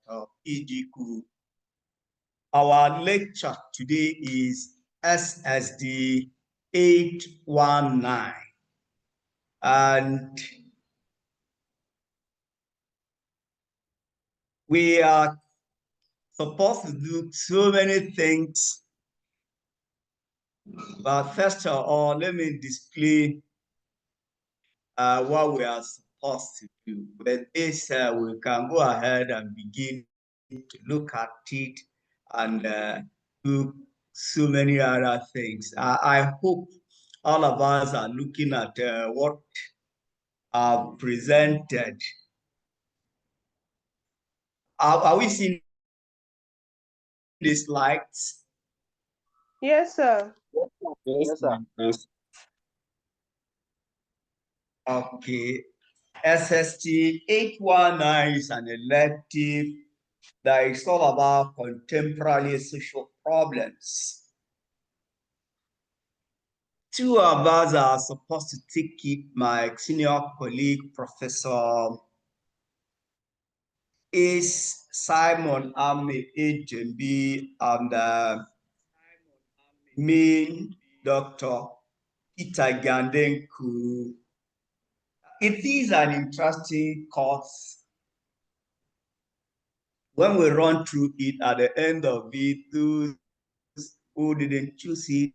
Dr. Ijiku. Our lecture today is SSD 819. And we are supposed to do so many things. But first of all, let me display what we are supposed to do. With this, we can go ahead and begin to look at it and do so many other things. I hope all of us are looking at what I've presented. Are we seeing the slides? Yes, sir. Yes, sir. Yes. Okay. SST 819 is an elective that is all about contemporary social problems. Two of us are supposed to take it. My senior colleague, Professor is Simon Ame HMB, and me, Dr. Peter Gandenku. It is an interesting course. When we run through it, at the end of it, those who didn't choose it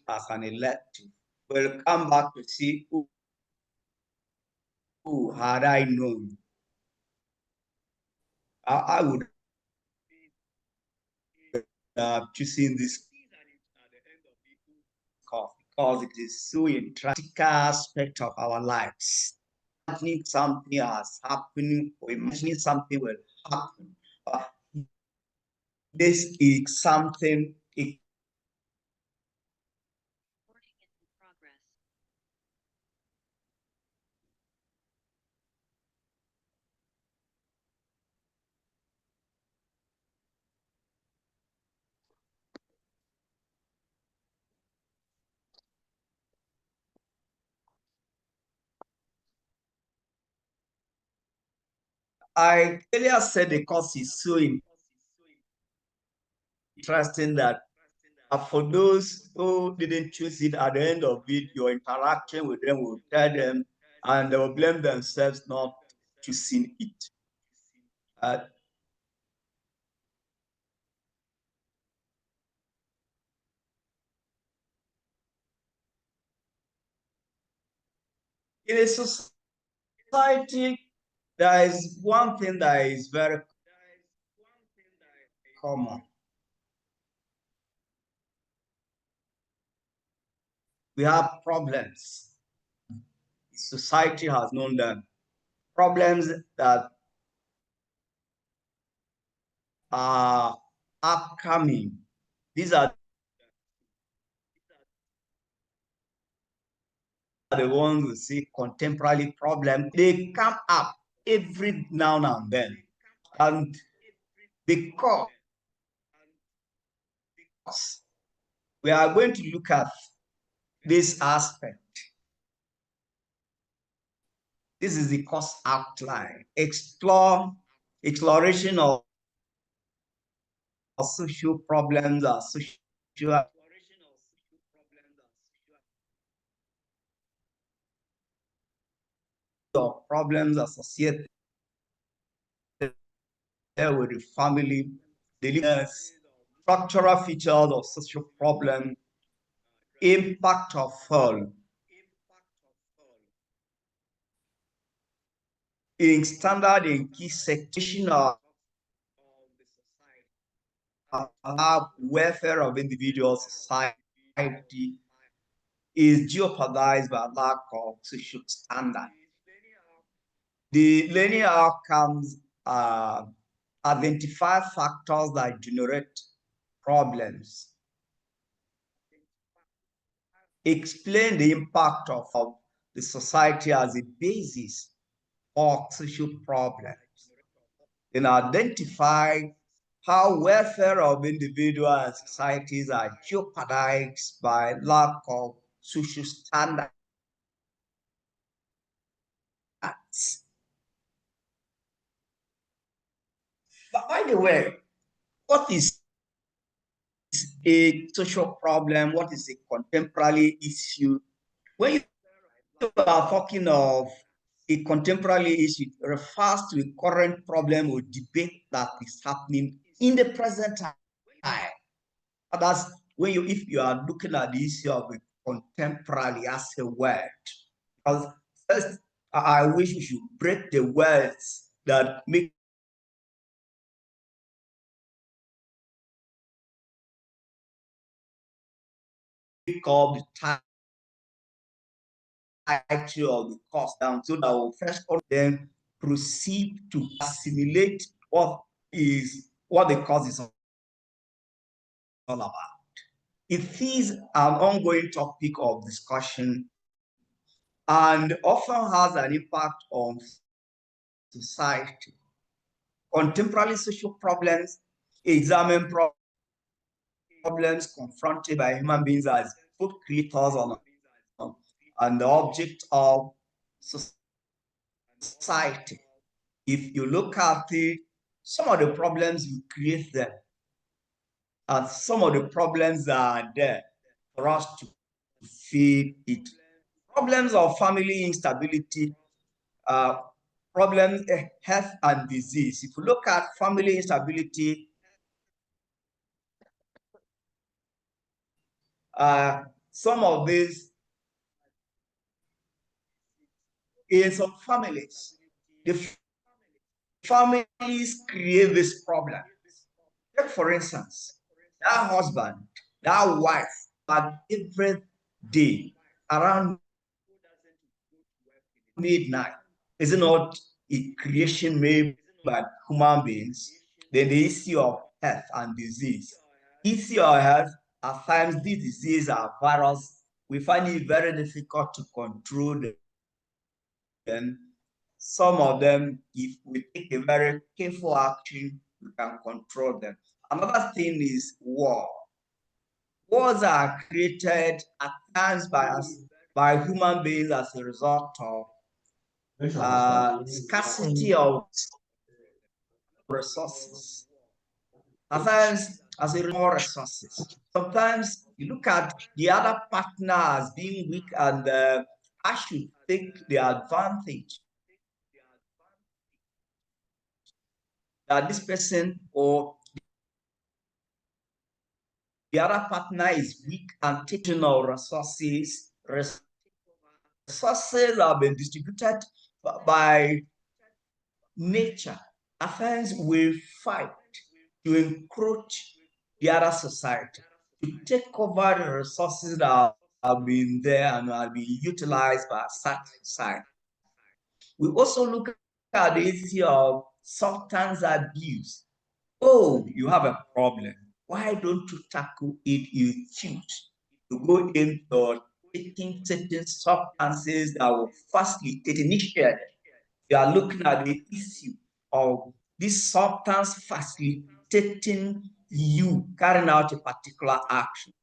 as an elective will come back to see who had I known. I would have chosen this course because it is so interesting aspect of our lives. Imagining something has happened or imagining something will happen. This is something it I earlier said the course is so interesting that for those who didn't choose it, at the end of it, your interaction with them will tell them and they will blame themselves not choosing it. In a society, there is one thing that is very common. We have problems. Society has known them. Problems that are upcoming. These are the ones we see contemporary problems. They come up every now and then. And because we are going to look at this aspect. This is the course outline. Exploration of social problems or social problems associated with the family, the structural features of social problem, impact of fall in standard and key section of welfare of individual society is jeopardized by lack of social standard. The linear outcomes identify factors that generate problems, explain the impact of the society as a basis for social problems, and identify how welfare of individuals and societies are jeopardized by lack of social standards. But by the way, what is a social problem? What is a contemporary issue? When you are talking of a contemporary issue, it refers to a current problem or debate that is happening in the present time. That's when you, if you are looking at the issue of a contemporary as a word, because first, I wish we should break the words that make up the title of the course down so that we'll first then proceed to assimilate what the course is all about. It is an ongoing topic of discussion and often has an impact on society. Contemporary social problems examine problems confronted by human beings as both creators and the object of society. If you look at it, some of the problems you create them, and some of the problems are there for us to feed it. Problems of family instability, uh, problems, health and disease. If you look at family instability, some of these in some families, the families create this problem. Take for instance, that husband, that wife, but every day around midnight, is it not a creation made by human beings? Then the issue of health and disease. Issue of health, at times these diseases are virus. We find it very difficult to control them. Some of them, if we take a very careful action, we can control them. Another thing is war. Wars are created at times by us, by human beings as a result of scarcity of resources. At times, as a more resources. Sometimes you look at the other partner as being weak, and I should take the advantage that this person or the other partner is weak and taking our resources. Resources have been distributed by nature. At times we fight to encroach the other society, to take over the resources that have been there and have been utilized by such society. We also look at the issue of substance abuse. Oh, you have a problem. Why don't you tackle it? You choose to go into taking certain substances that will facilitate initially. You are looking at the issue of this substance facilitating you carrying out a particular action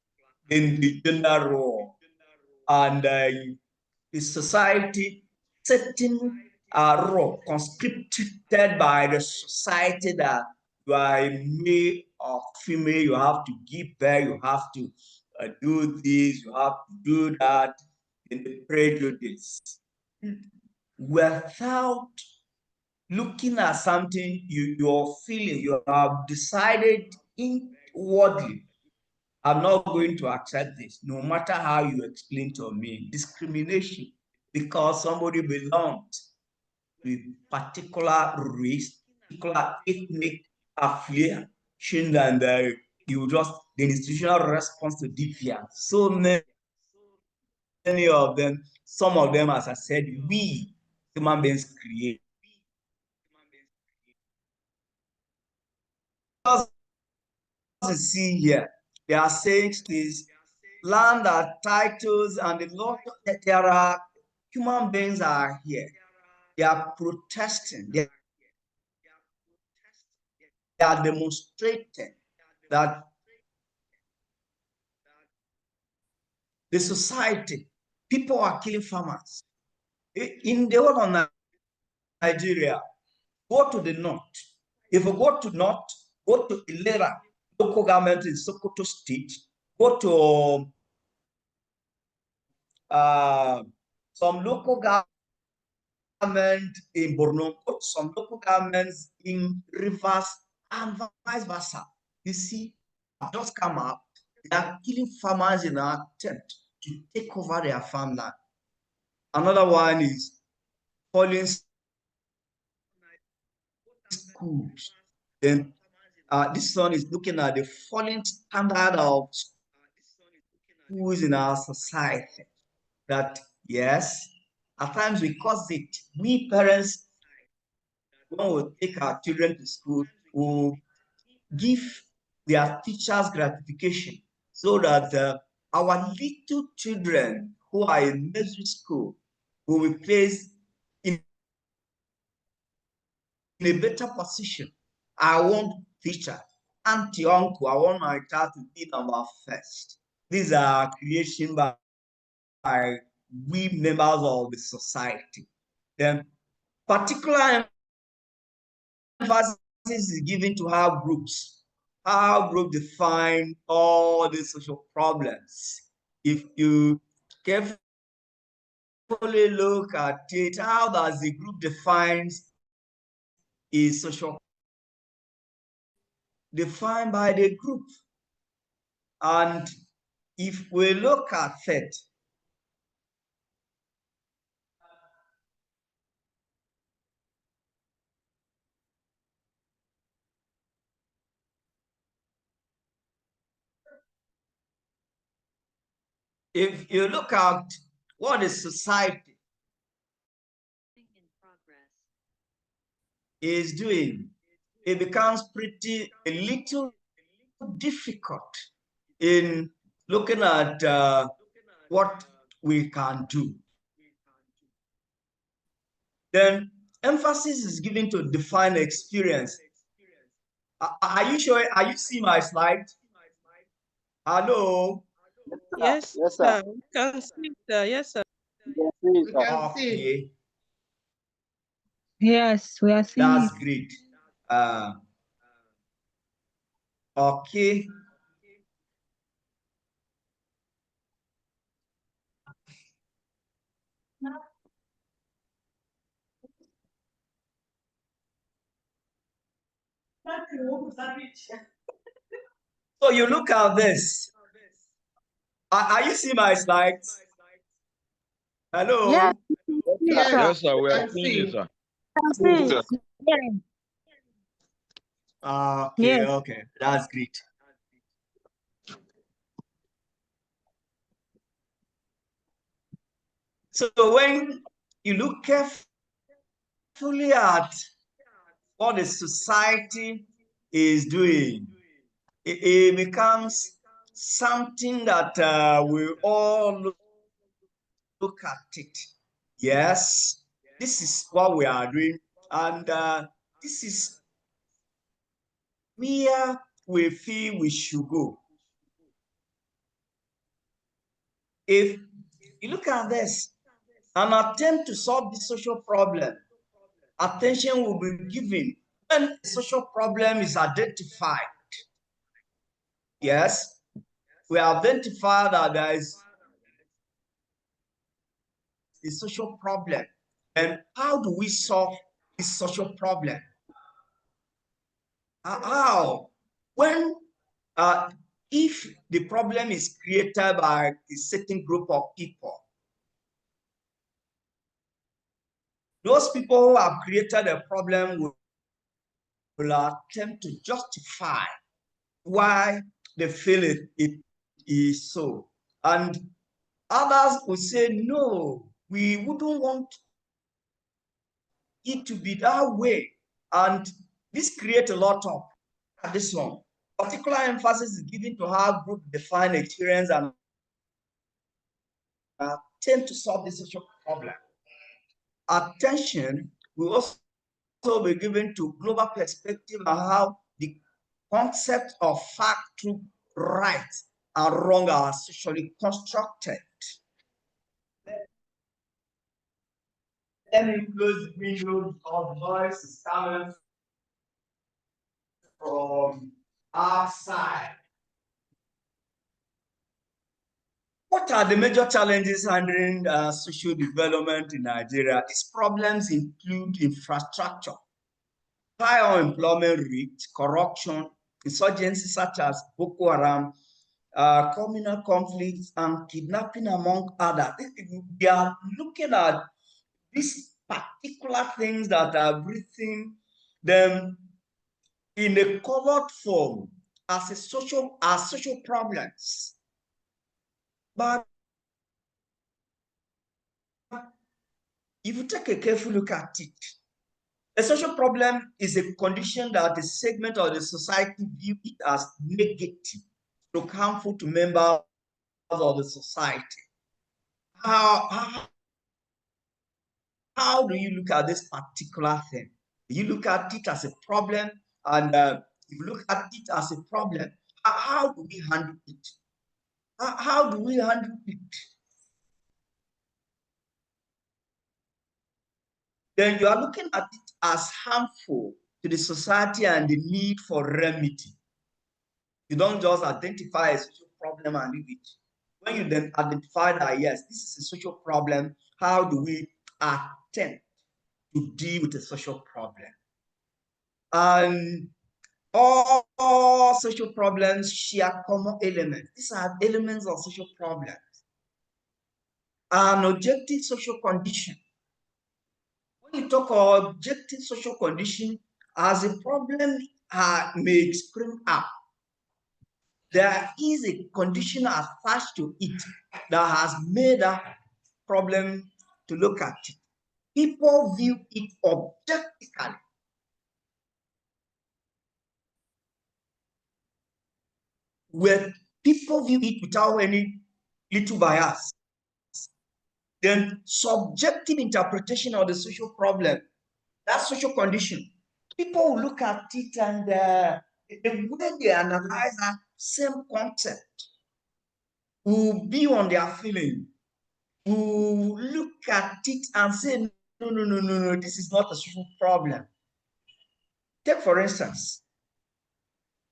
in the gender role and the society setting a role conscripted by the society that you are a male or female, you have to give birth, you have to do this, you have to do that, in the prejudice. Without looking at something you're feeling, you have decided inwardly, I'm not going to accept this, no matter how you explain to me. Discrimination because somebody belongs to a particular race, particular ethnic affiliation, and you just the institutional response to deviance. So many of them, some of them, as I said, we human beings create. See here, they are saying this land are titles and a lot of there are human beings are here. They are protesting, they are demonstrating that the society, people are killing farmers. In the whole of Nigeria, go to the north, If we go to North, go to Ilera, local government in Sokoto State, go to some local government in Borno, go to some local governments in Rivers, and vice versa. You see, just come up, they are killing farmers in an attempt to take over their farmland. Another one is falling schools. Then this one is looking at the falling standard of schools in our society. That yes, at times we cause it. We parents, when we take our children to school, will give their teachers gratification so that our little children who are in nursery school will be placed in a better position. I want teacher, auntie, uncle, I want my child to be number first. These are creation by we members of the society. Then particular emphasis is given to how groups define all the social problems. If you carefully look at it, how does the group defines is social defined by the group. And if we look at it, if you look at what the society is doing, it becomes pretty a little difficult in looking at what we can do. Then emphasis is given to define experience. Are you sure? Are you seeing my slide? Hello? Yes, Yes, sir. sir. We can see, sir. Yes, sir. Yes, please, sir. Okay, Yes, we are seeing that's it. great. Okay. So you look at this. Are you seeing my slides? Yes, Hello? Yes, sir. sir. Yes, sir. We are seeing you, sir. I see it. Yes. Okay, Yes. okay, that's great. So when you look carefully at what the society is doing, it becomes something that we all look at it. Yes, this is what we are doing, and this is where we feel we should go. If you look at this, an attempt to solve the social problem, attention will be given when the social problem is identified. Yes, we identify that there is a social problem. And how do we solve this social problem? How? When, if the problem is created by a certain group of people, those people who have created a problem will attempt to justify why they feel it is so. And others will say, no, we wouldn't want it to be that way. And this creates a lot of this one. Particular emphasis is given to how group define experience and attempt to solve the social problem. Attention will also be given to global perspective and how the concept of fact, truth, right, and wrong are socially constructed. Let me close the window because the noise is coming from outside. What are the major challenges handling social development in Nigeria? These problems include infrastructure, high unemployment rate, corruption, insurgencies such as Boko Haram, communal conflicts, and kidnapping, among others. They are looking at these particular things that are breathing them in a colored form as social problems. But if you take a careful look at it, a social problem is a condition that a segment of the society view it as negative, so harmful to members of the society. How do you look at this particular thing? You look at it as a problem, and if you look at it as a problem, how do we handle it? How do we handle it? Then you are looking at it as harmful to the society and the need for remedy. You don't just identify a social problem and leave it. When you then identify that, yes, this is a social problem, how do we attempt to deal with a social problem? And all social problems share common elements. These are elements of social problems. An objective social condition. When you talk about objective social condition, as a problem may spring up, there is a condition attached to it that has made that problem to look at it. People view it objectively. Where people view it without any little bias, then subjective interpretation of the social problem, that social condition, people will look at it and the way they analyze that same concept will be on their feeling, will look at it and say, no, this is not a social problem. Take, for instance,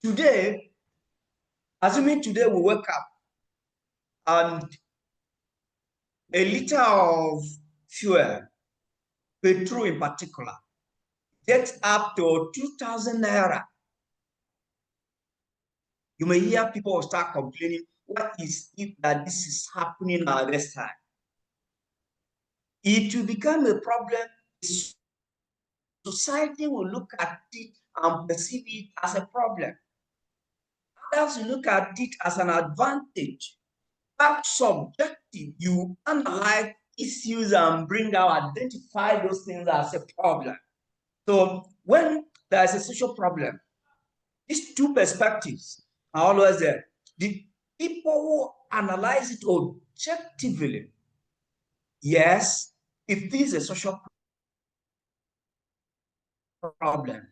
today, assuming today we wake up and a liter of fuel, petrol in particular, gets up to 2,000 naira. You may hear people start complaining, what is it that this is happening at this time? It will become a problem. Society will look at it and perceive it as a problem. Others will look at it as an advantage. That's subjective. You analyze issues and bring out, identify those things as a problem. So when there's a social problem, these two perspectives are always there. The people who analyze it objectively, yes, it is a social problem.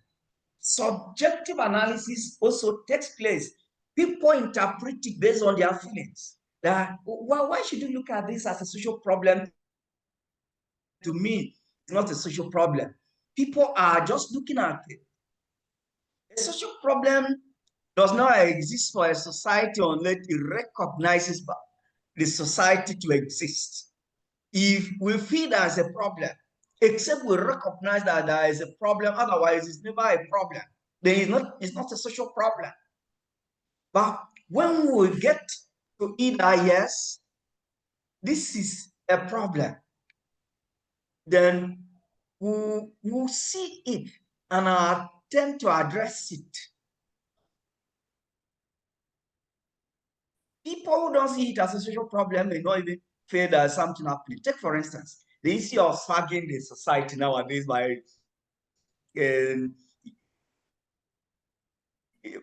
Subjective analysis also takes place. People interpret it based on their feelings. That why should you look at this as a social problem? To me, it's not a social problem. People are just looking at it. A social problem does not exist for a society unless it recognizes the society to exist. If we feel there is a problem, except we recognize that there is a problem, otherwise it's never a problem, then it's not a social problem. But when we get to either yes, this is a problem, then we'll see it and attempt to address it. People who don't see it as a social problem may not even feel there's something happening. Take, for instance, the issue of sagging the society nowadays um,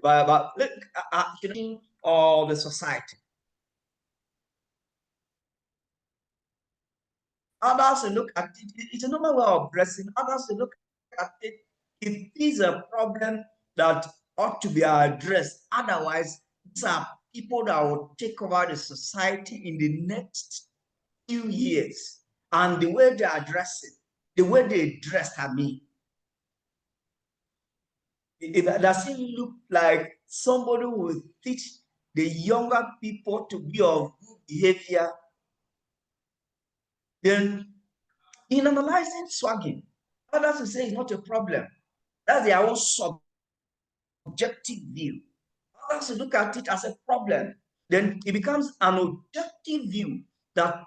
by look of the society. Others will look at it, it's a normal way of dressing. Others will look at it, it is a problem that ought to be addressed. Otherwise, these are people that will take over the society in the next few years. And the way they address it, the way they dress, does it look like somebody who will teach the younger people to be of good behavior? Then, in analyzing swagging, others will say it's not a problem. That's their own subjective view. Others will look at it as a problem. Then it becomes an objective view that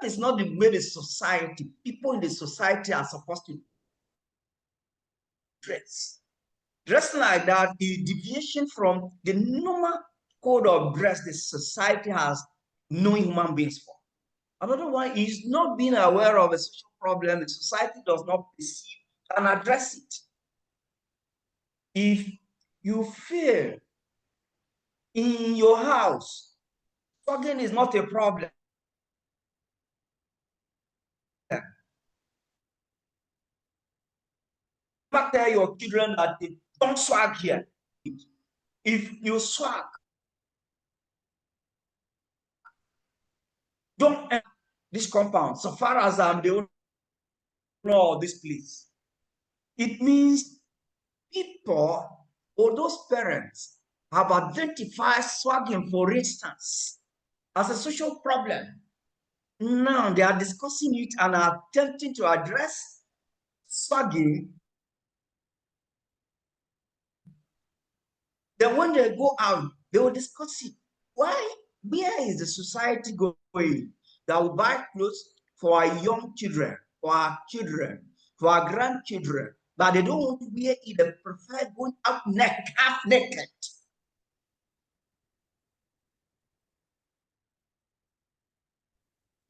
is not the way the society, people in the society are supposed to dress. Dressing like that is deviation from the normal code of dress the society has known human beings for. Another one is not being aware of a social problem the society does not perceive and address it. If you feel in your house, swagging is not a problem. Never tell your children that they don't swag here. If you swag, don't enter this compound so far as I'm the owner of this place. It means people or those parents have identified swagging, for instance, as a social problem. Now they are discussing it and are attempting to address swagging. Then when they go out, they will discuss it. Why? Where is the society going that will buy clothes for our young children, for our children, for our grandchildren, but they don't want to wear it, they prefer going out half naked?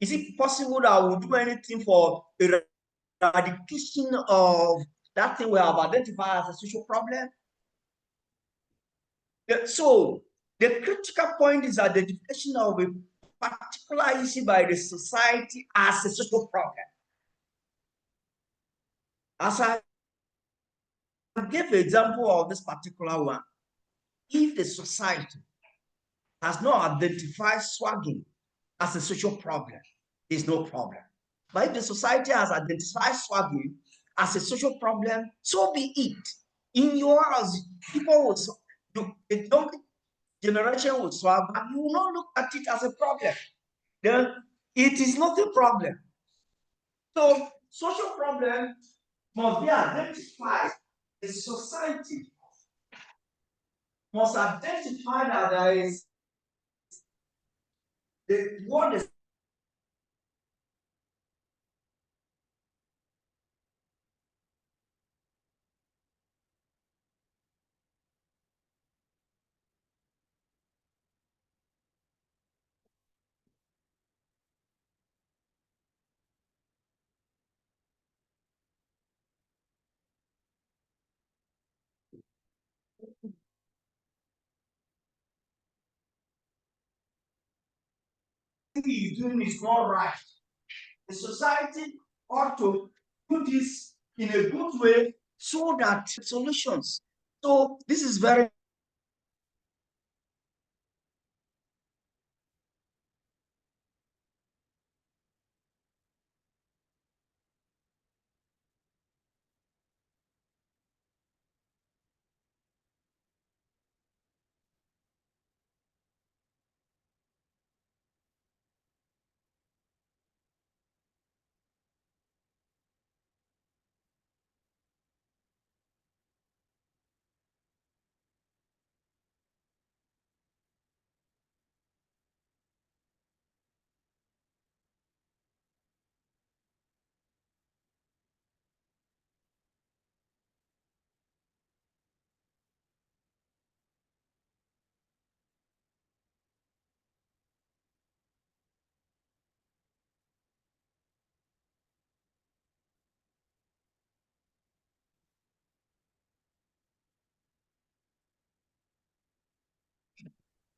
Is it possible that we'll do anything for eradication of that thing we have identified as a social problem? So the critical point is identification of a particular issue by the society as a social problem. As I gave the example of this particular one, if the society has not identified swagging as a social problem, there's no problem. But if the society has identified swagging as a social problem, so be it. In your house, people will, the young generation will swag, but you will not look at it as a problem. Then it is not a problem. So social problem must be identified. The society must identify that there is what the is doing is not right. The society ought to do this in a good way so that solutions. So this is very.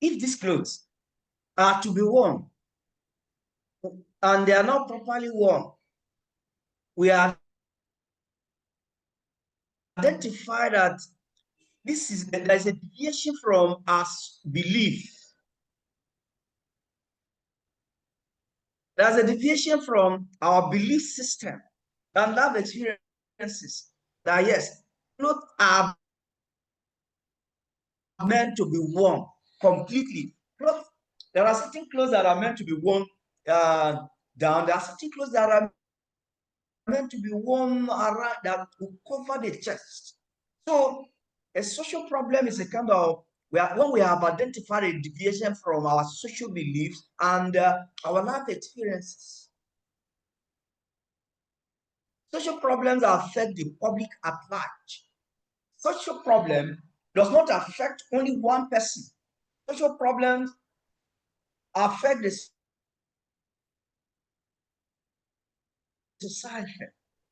If these clothes are to be worn and they are not properly worn, we are identify that there is a deviation from our belief. There's a deviation from our belief system and love experiences that yes, clothes are meant to be worn completely. There are certain clothes that are meant to be worn down. There are certain clothes that are meant to be worn around that will cover the chest. So a social problem is a kind of when we have identified a deviation from our social beliefs and our life experiences. Social problems affect the public at large. Social problem does not affect only one person. Social problems affect the society.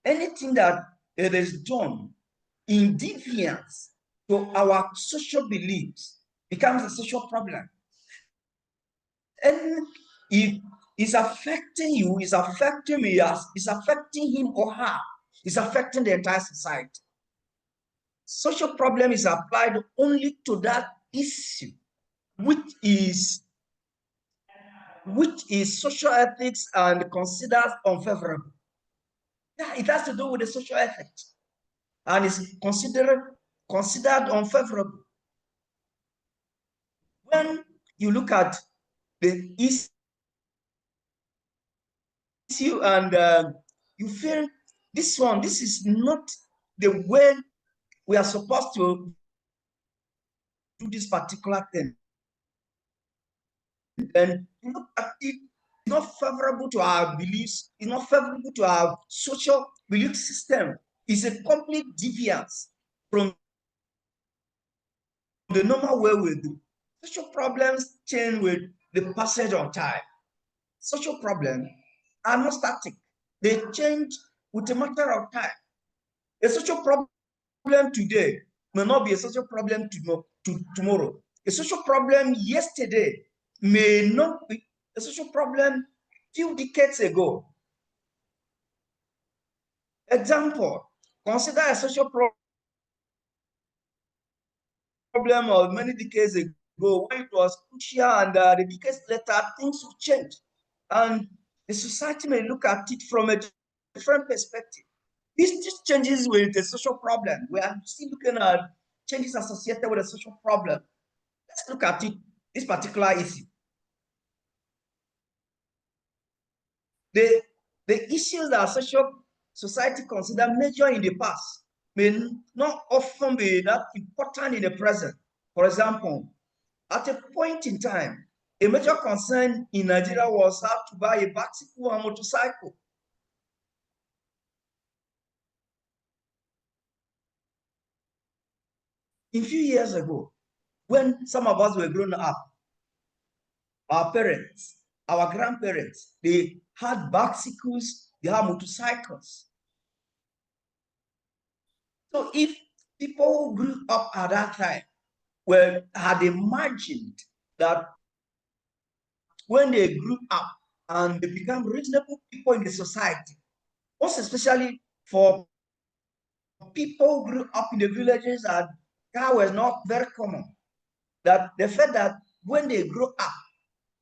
Anything that it is done in deviance to our social beliefs becomes a social problem. And if it's affecting you, it's affecting me, it's affecting him or her, it's affecting the entire society. Social problem is applied only to that issue, which is social ethics and considered unfavorable. Yeah, it has to do with the social ethics and is considered unfavorable. When you look at the issue and you feel this is not the way we are supposed to do this particular thing, and look at it, it's not favorable to our beliefs, it's not favorable to our social belief system. It's a complete deviance from the normal way we do. Social problems change with the passage of time. Social problems are not static. They change with a matter of time. A social problem today may not be a social problem tomorrow. A social problem yesterday may not be a social problem few decades ago. Example, consider a social problem of many decades ago when it was crucial, and the decades later things will change. And the society may look at it from a different perspective. These changes with the social problem. We are still looking at changes associated with a social problem. Let's look at it, this particular issue. The issues that society considered major in the past may not often be that important in the present. For example, at a point in time, a major concern in Nigeria was how to buy a bicycle and motorcycle. A few years ago, when some of us were growing up, our parents, our grandparents, they had bicycles, they had motorcycles. So if people grew up at that time, had imagined that when they grew up and they become reasonable people in the society, most especially for people who grew up in the villages and that was not very common, that they felt that when they grow up,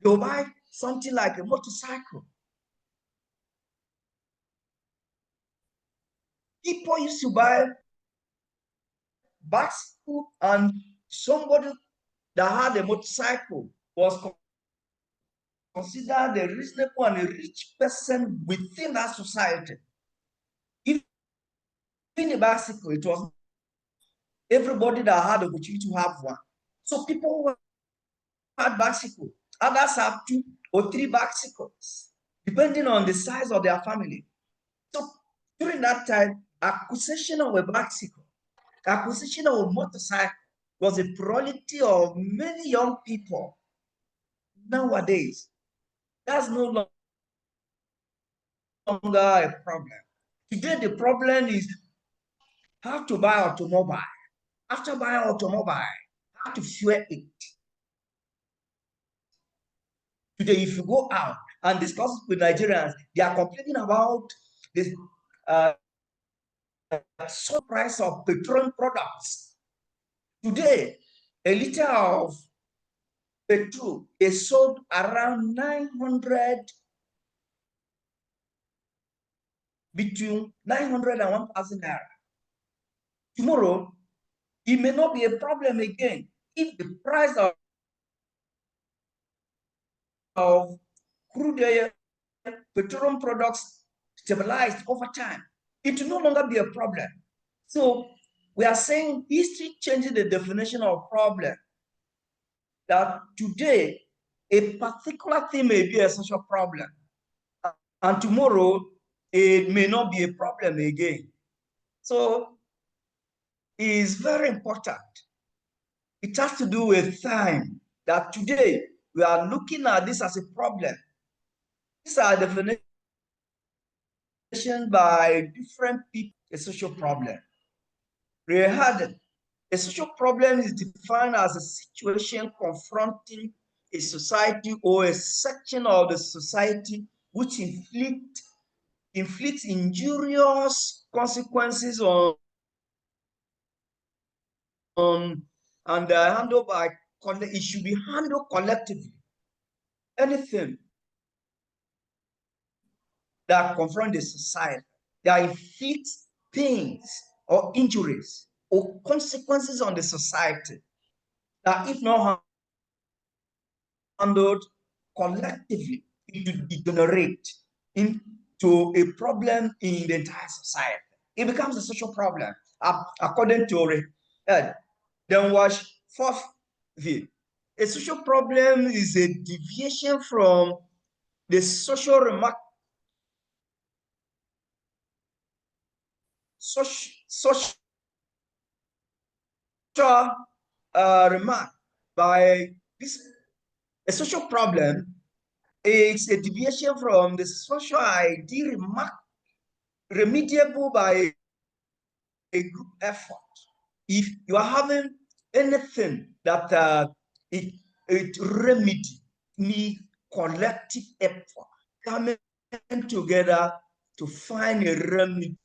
they'll buy something like a motorcycle. People used to buy bicycle, and somebody that had a motorcycle was considered a reasonable and a rich person within that society. Even a bicycle, it was everybody that had the opportunity to have one. So people who had bicycle, others have 2 or 3 bicycles, depending on the size of their family. So during that time, acquisition of a bicycle, acquisition of a motorcycle was a priority of many young people. Nowadays, that's no longer a problem. Today, the problem is how to buy automobile. After buying automobile, how to fuel it. Today, if you go out and discuss with Nigerians, they are complaining about this so price of petroleum products. Today, a liter of petrol is sold around 900, between 900 and 1,000 naira. Tomorrow, it may not be a problem again. if the price of crude oil, petroleum products stabilized over time, it will no longer be a problem. So we are saying history changes the definition of problem. That today, a particular thing may be a social problem, and tomorrow it may not be a problem again. So it's very important. It has to do with time, that today we are looking at this as a problem. These are definitions by different people, a social problem. Ray Harden, a social problem is defined as a situation confronting a society or a section of the society which inflicts injurious consequences on and handled by, it should be handled collectively. Anything that confront the society, that inflicts pains or injuries or consequences on the society, that if not handled collectively, it will degenerate into a problem in the entire society. It becomes a social problem, according to then watch fourth view. A social problem is a deviation from the social remark by this. A social problem is a deviation from the social idea remediable by a group effort. If you are having anything that it remedy need collective effort coming together to find a remedy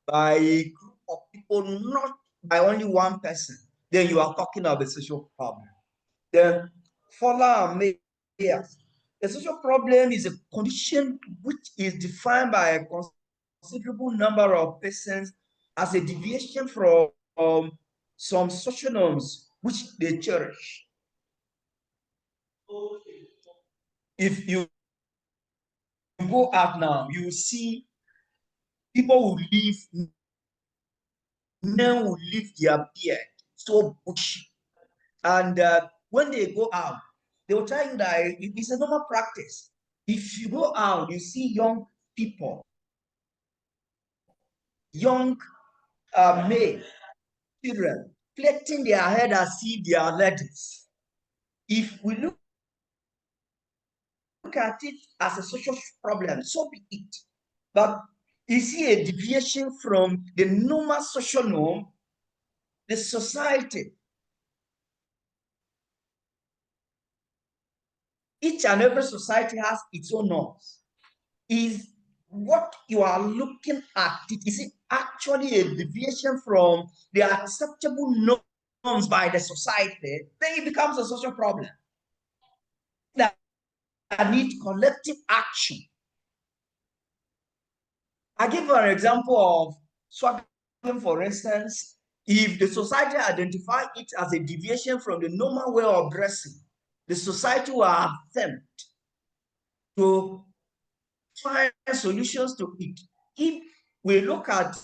by a group of people, not by only one person, then you are talking of a social problem. Then Fuller and Mayer, a social problem is a condition which is defined by a considerable number of persons as a deviation from some social norms which they cherish. If you go out now, you see people who live, men who leave their beard so bushy. And when they go out, they will tell you that it's a normal practice. If you go out, you see young people, young male children, plaiting their head as if they are ladies. If we look at it as a social problem, so be it. But you see a deviation from the normal social norm, the society. Each and every society has its own norms. Is what you are looking at, is it actually a deviation from the acceptable norms by the society? Then it becomes a social problem that need collective action. I give you an example of swaggering, for instance. If the society identify it as a deviation from the normal way of dressing, the society will attempt to find solutions to it. If we look at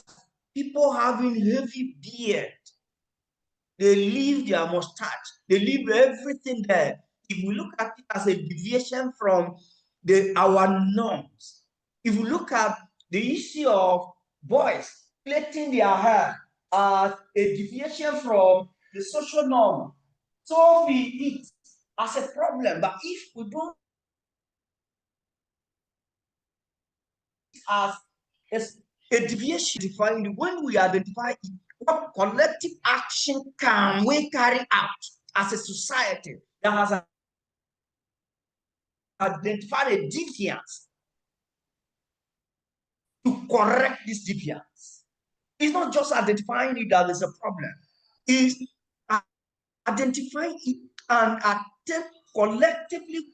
people having heavy beard, they leave their mustache, they leave everything there. If we look at it as a deviation from our norms, if we look at the issue of boys plaiting their hair as a deviation from the social norm, so be it as a problem. But if we don't as a deviation defined, when we identify it, what collective action can we carry out as a society that has identified a deviance to correct this deviance? It's not just identifying it that is a problem. It's identifying it and attempt collectively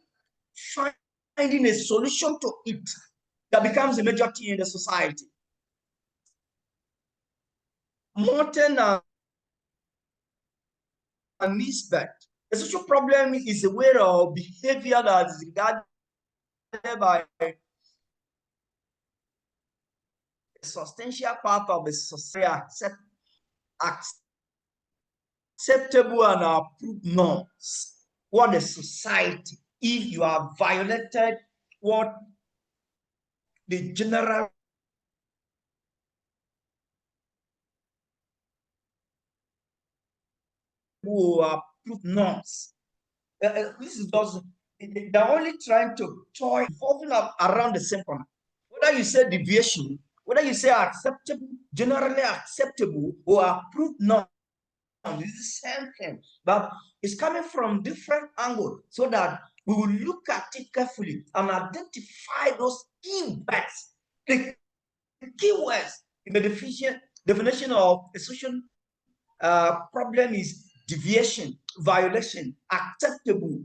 finding a solution to it that becomes a major thing in the society. Morton Nisbet. A social problem is a way of behavior that is regarded by a substantial part of the society acceptable and approved norms. What the society, if you have violated what the general approved norms. This is just, they're only trying to toy evolving around the same corner. Whether you say deviation, whether you say acceptable, generally acceptable or approved norms, it's the same thing, but it's coming from different angles so that we will look at it carefully and identify those key words, the key words in the definition of a social problem is deviation, violation, acceptable.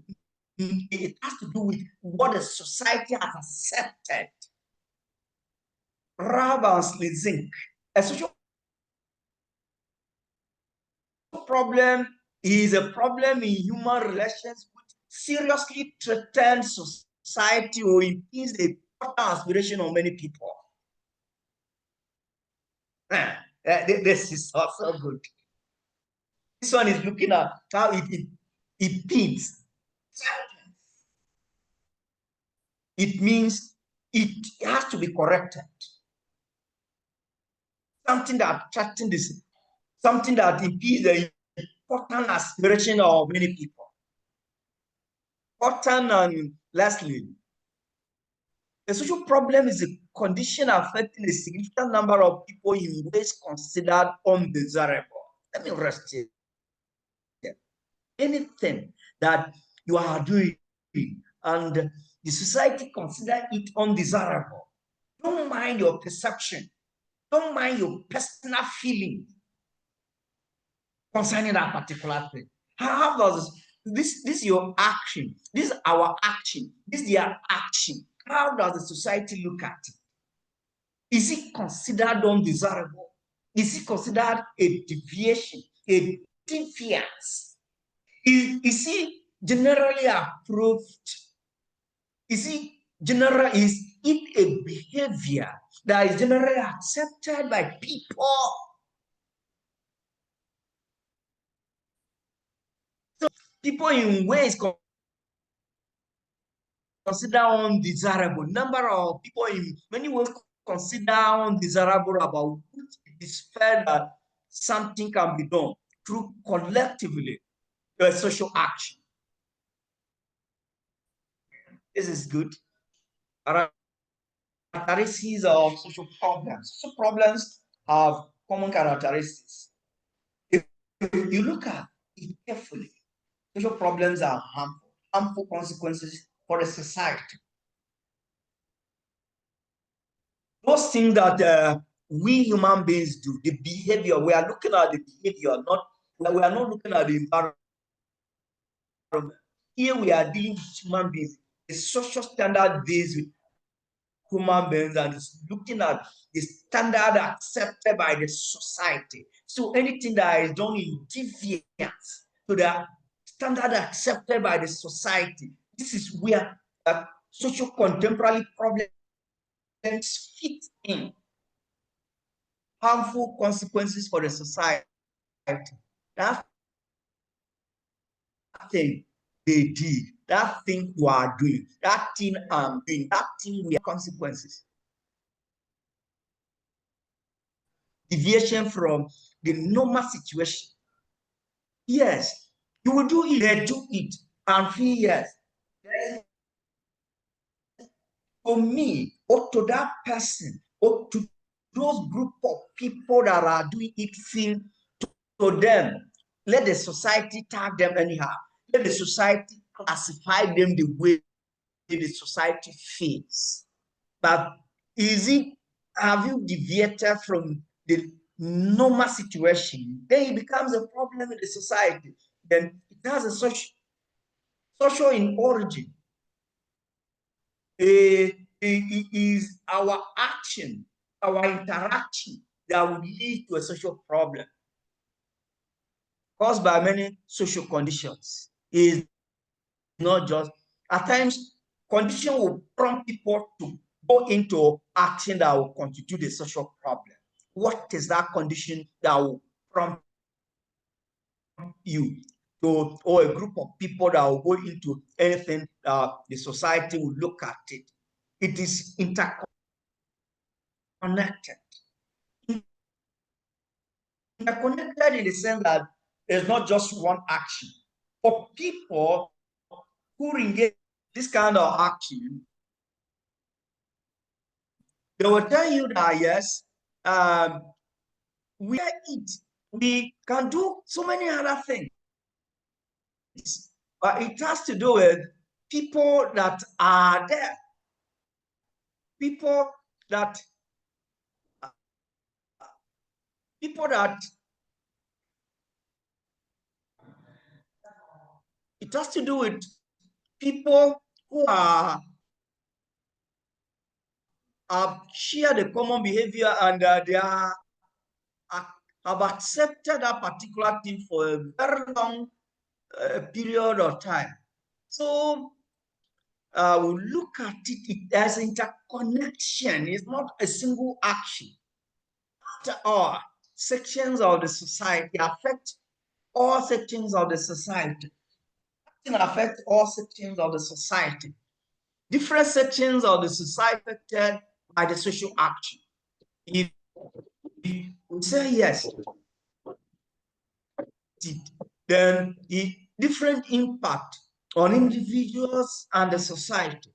It has to do with what the society has accepted. Ravensly zinc. A social problem is a problem in human relations which seriously threatens society or impedes the aspiration of many people. This is also good. This one is looking at how it impedes. It means it has to be corrected. Something that threatens this, something that impedes the important aspiration of many people. Cotton and Leslie. A social problem is a condition affecting a significant number of people in ways considered undesirable. Let me rest here. Anything that you are doing and the society consider it undesirable, don't mind your perception, don't mind your personal feeling concerning that particular thing. How does this is your action, this is our action, this is their action. How does the society look at it? Is it considered undesirable? Is it considered a deviation, a deviance? Is it generally approved? Is it a behavior that is generally accepted by people? So people in ways consider undesirable. Number of people in many ways consider undesirable about which it is fair that something can be done through collectively social action. This is good. Characteristics of social problems. Social problems have common characteristics. If you look at it carefully, social problems are harmful consequences for the society. Those things that we human beings do, the behavior, we are looking at the behavior, we are not looking at the environment. Here we are dealing with human beings, a social standard based with human beings, and is looking at the standard accepted by the society. So anything that is done in deviance to the standard accepted by the society, this is where social contemporary problems fit in. Harmful consequences for the society. That thing they did, that thing you are doing, that thing I'm doing, that thing we have consequences. Deviation from the normal situation. Yes, you will do it, they do it, and feel yes. For me, or to that person, or to those group of people that are doing it, feel to them, let the society tag them anyhow. Let the society classify them the way the society feels. But have you deviated from the normal situation? Then it becomes a problem in the society. Then it has a social in origin. It is our action, our interaction that will lead to a social problem. caused by many social conditions. It is not just, at times, condition will prompt people to go into action that will constitute a social problem. What is that condition that will prompt you to, or a group of people that will go into anything the society will look at it? It is interconnected. Interconnected in the sense that there's not just one action. For people who engage this kind of action, they will tell you that yes, we eat, we can do so many other things, but it has to do with people that are there, people that people that it has to do with people who are share the common behavior, and they are have accepted that particular thing for a very long period of time. So we look at it as interconnection. It's not a single action. After all, sections of the society affect all sections of the society. It affects all sections of the society. Different sections of the society affected by the social action. If we say yes, then the different impact on individuals and the society.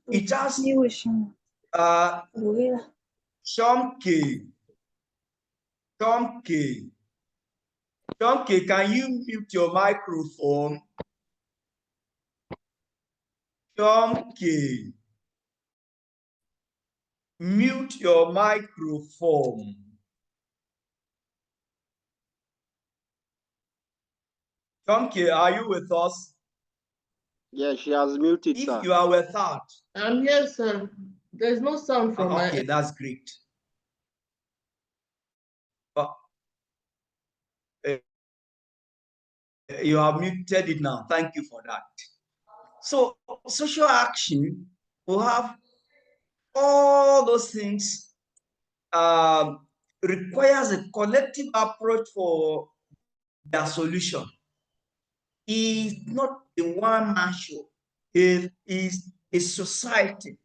It has Chomke, can you mute your microphone? Chomke, mute your microphone. Chomke, are you with us? Yes, she has muted, If sir. you are without. Yes, sir. There's no sound from my Okay, that's great. You have muted it now. Thank you for that. So social action will have all those things, requires a collective approach for their solution. It's not a one-man show. It is a society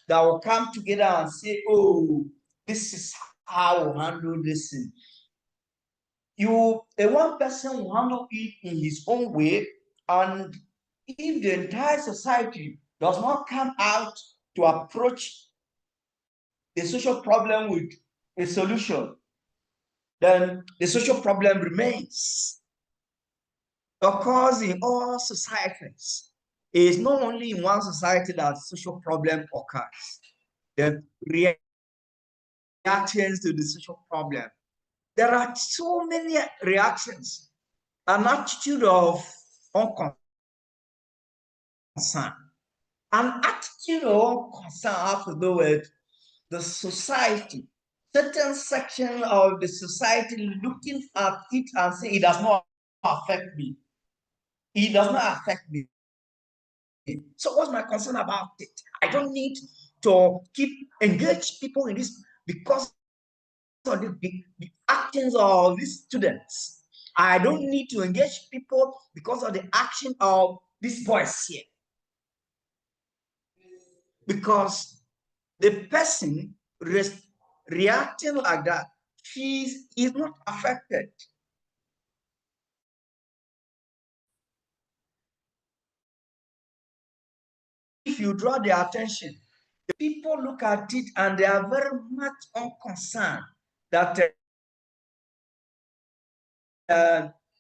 that will come together and say, oh, this is how we handle this thing. The one person will handle it in his own way, and if the entire society does not come out to approach the social problem with a solution, then the social problem remains. Occurs in all societies. It is not only in one society that social problem occurs. The reactions to the social problem. There are so many reactions. An attitude of unconcern. An attitude of concern has to do with the society. Certain section of the society looking at it and saying it does not affect me. It does not affect me. So what's my concern about it? I don't need to keep engage people in this because of the actions of these students. I don't need to engage people because of the action of this voice here. Because the person reacting like that, she is not affected. If you draw their attention, the people look at it and they are very much unconcerned that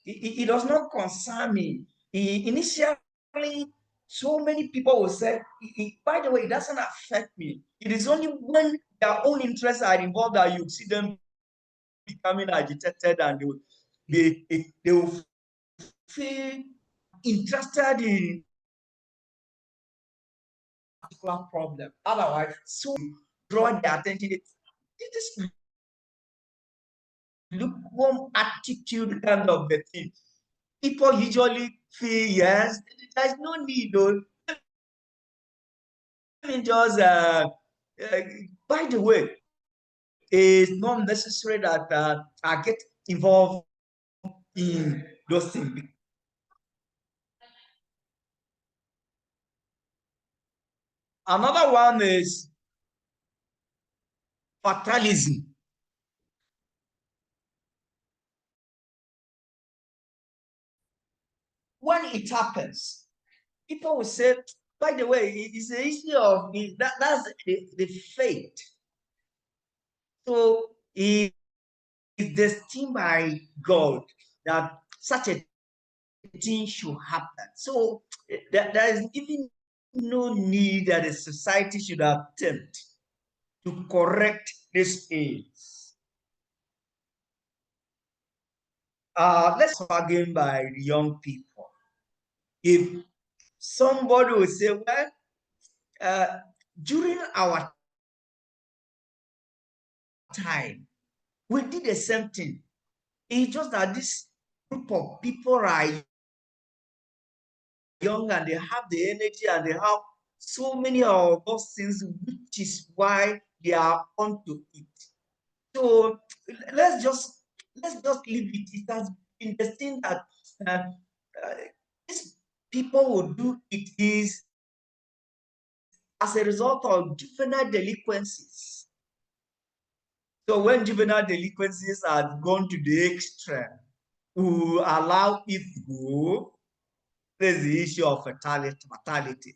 it does not concern me. Initially, so many people will say, by the way, it doesn't affect me. It is only when their own interests are involved that you see them becoming agitated, and they will feel interested in a particular problem. Otherwise, so draw their attention. This lukewarm attitude kind of the thing. People usually feel, yes, there's no need, though. Just, by the way, it's not necessary that I get involved in those things. Another one is fatalism. When it happens, people will say, by the way, it's the issue of that's the fate. So it's destined by God that such a thing should happen. So there is even no need that the society should attempt to correct this ills. Let's begin by the young people. If somebody will say, well, during our time, we did the same thing. It's just that this group of people are young and they have the energy and they have so many of those things, which is why they are onto it. So let's just leave it. It has been the thing that these people will do it is as a result of juvenile delinquencies. So when juvenile delinquencies are gone to the extreme, we will allow it to go. There's the issue of mortality.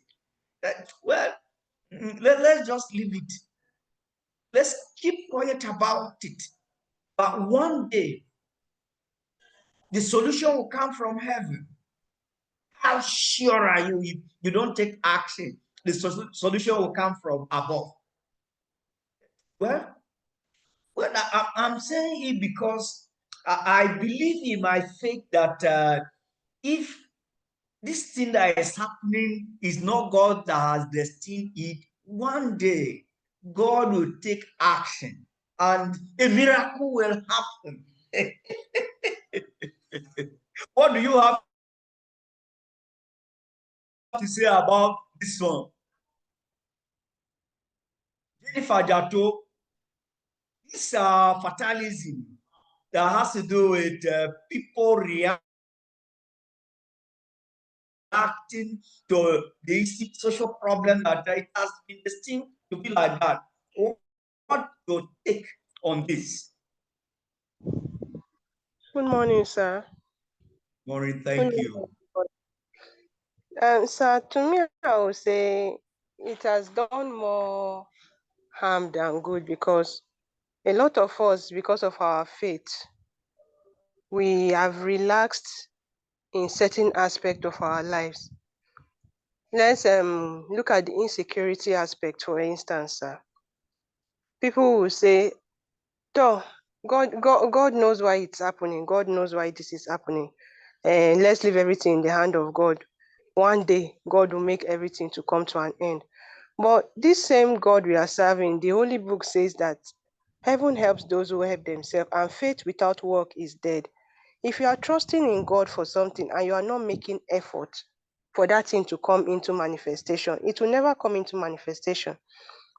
Well, let's just leave it. Let's keep quiet about it. But one day, the solution will come from heaven. How sure are you if you don't take action? The solution will come from above. Well, I'm saying it because I believe in my faith that if this thing that is happening is not God that has destined it, one day God will take action and a miracle will happen. What do you have to say about this one? Jennifer Jato, this fatalism that has to do with people reacting to the social problem that it has been destined to be like that. What your take on this? Good morning, sir. Maureen, thank you. Sir, to me, I would say it has done more harm than good because a lot of us, because of our faith, we have relaxed in certain aspect of our lives. Let's look at the insecurity aspect, for instance, sir. People will say, "Oh, God knows why it's happening. God knows why this is happening. And let's leave everything in the hand of God. One day, God will make everything to come to an end." But this same God we are serving, the Holy Book says that heaven helps those who help themselves, and faith without work is dead. If you are trusting in God for something and you are not making effort for that thing to come into manifestation, it will never come into manifestation.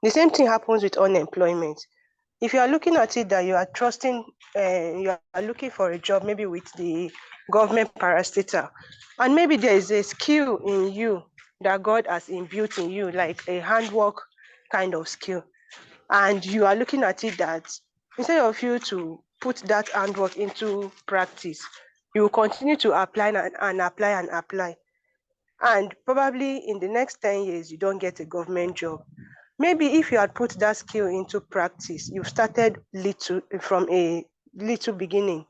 The same thing happens with unemployment. If you are looking at it that you are trusting, you are looking for a job, maybe with the government parastatal, and maybe there is a skill in you that God has imbued in you, like a handwork kind of skill, and you are looking at it that instead of you to put that handwork into practice, you will continue to apply and apply and apply, and probably in the next 10 years you don't get a government job. Maybe if you had put that skill into practice, you started little from a little beginning.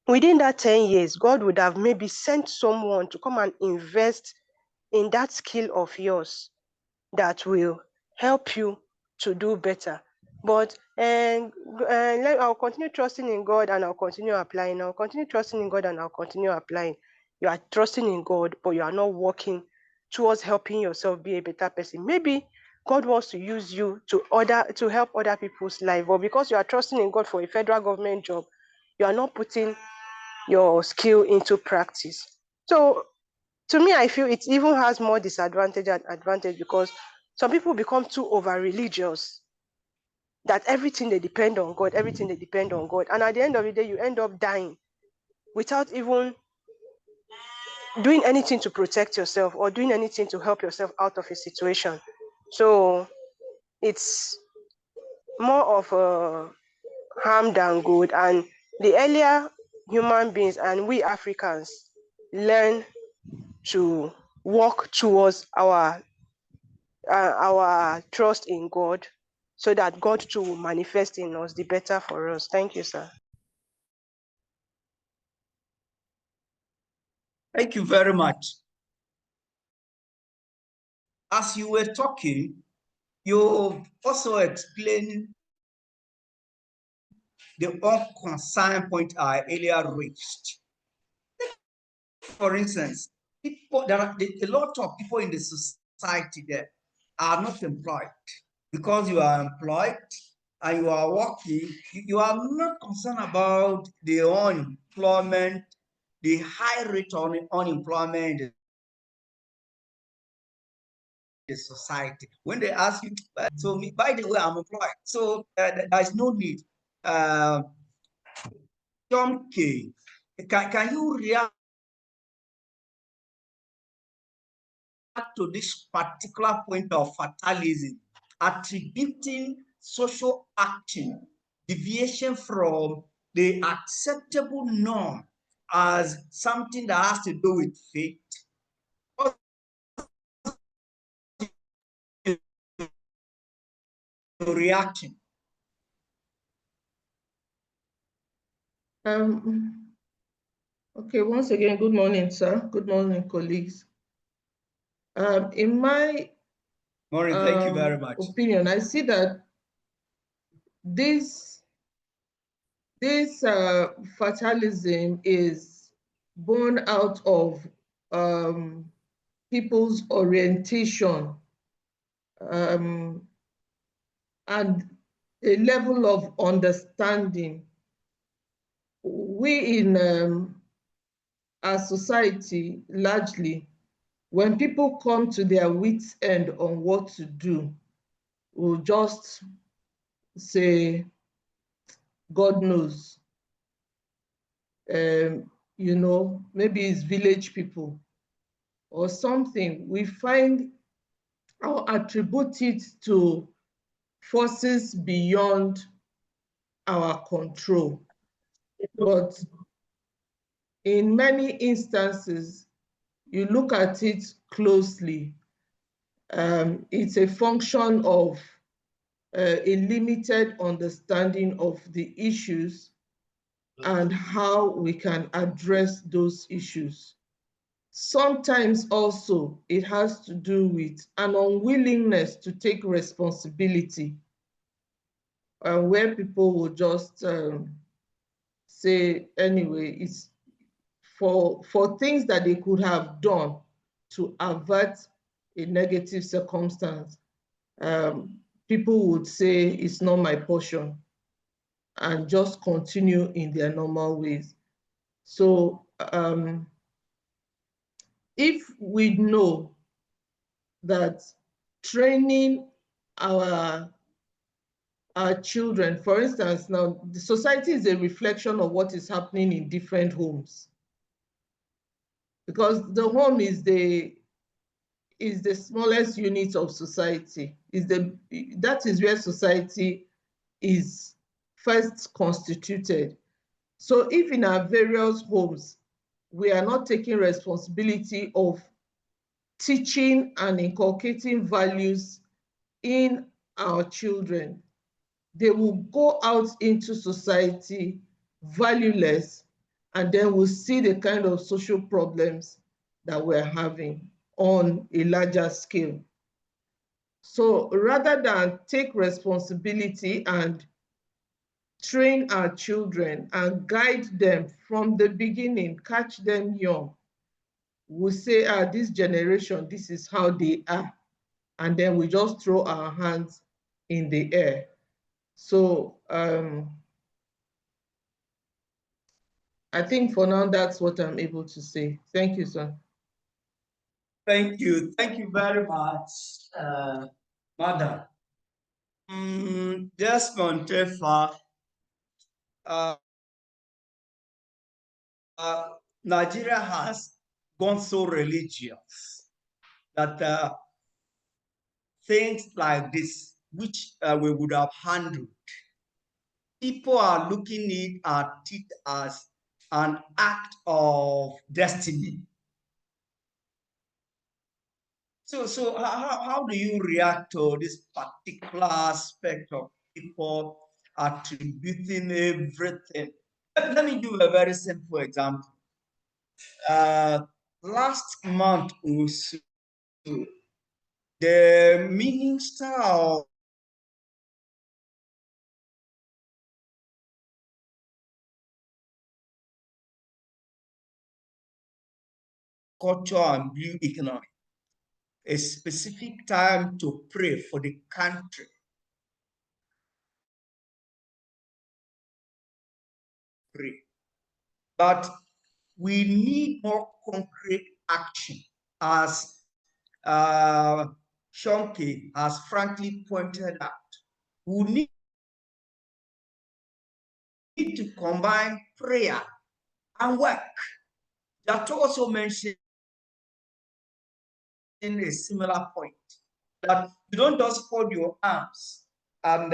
Within that 10 years, God would have maybe sent someone to come and invest in that skill of yours that will help you to do better. But I'll continue trusting in God and I'll continue applying. I'll continue trusting in God and I'll continue applying. You are trusting in God, but you are not working towards helping yourself be a better person. Maybe God wants to use you to help other people's life, but because you are trusting in God for a federal government job, you are not putting your skill into practice. So to me, I feel it even has more disadvantage than advantage, because some people become too over religious, that everything they depend on God, everything they depend on God. And at the end of the day, you end up dying without even doing anything to protect yourself or doing anything to help yourself out of a situation. So it's more of a harm than good. And the earlier human beings and we Africans learn to walk towards our trust in God, so that God too will manifest in us, the better for us. Thank you, sir. Thank you very much. As you were talking, you also explained the unconcerned point I earlier reached. For instance, there are a lot of people in the society that are not employed. Because you are employed and you are working, you are not concerned about the unemployment, the high rate of unemployment in the society. When they ask you, so me, by the way, I'm employed, so there is no need. John K, can you react to this particular point of fatalism, attributing social action, deviation from the acceptable norm, as something that has to do with faith? What's your reaction? Okay, once again, good morning, sir. Good morning, colleagues. In my Maureen, thank you very much. opinion, I see that this fatalism is born out of people's orientation and a level of understanding. We in our society, largely, when people come to their wits' end on what to do, we'll just say, God knows. You know, maybe it's village people or something. We find or attribute it to forces beyond our control. But in many instances, you look at it closely, it's a function of a limited understanding of the issues and how we can address those issues. Sometimes also it has to do with an unwillingness to take responsibility, where people will just say, anyway, it's for things that they could have done to avert a negative circumstance. People would say, it's not my portion, and just continue in their normal ways. So if we know that training our children, for instance, now the society is a reflection of what is happening in different homes, because the home is the smallest unit of society, that is where society is first constituted. So if in our various homes, we are not taking responsibility of teaching and inculcating values in our children, they will go out into society valueless, and then we'll see the kind of social problems that we're having on a larger scale. So rather than take responsibility and train our children and guide them from the beginning, catch them young, we say, this generation, this is how they are. And then we just throw our hands in the air. So I think for now, that's what I'm able to say. Thank you, sir. Thank you. Thank you very much, Madam. Desmond Tefa, uh, Nigeria has gone so religious that things like this, which we would have handled, people are looking at it as an act of destiny. So how do you react to this particular aspect of people attributing everything? Let me give a very simple example. Last month or so, the Minister of Culture and Blue Economy a specific time to pray for the country. Pray. But we need more concrete action, as Shonke has frankly pointed out. We need to combine prayer and work. That also mentioned a similar point, that you don't just fold your arms and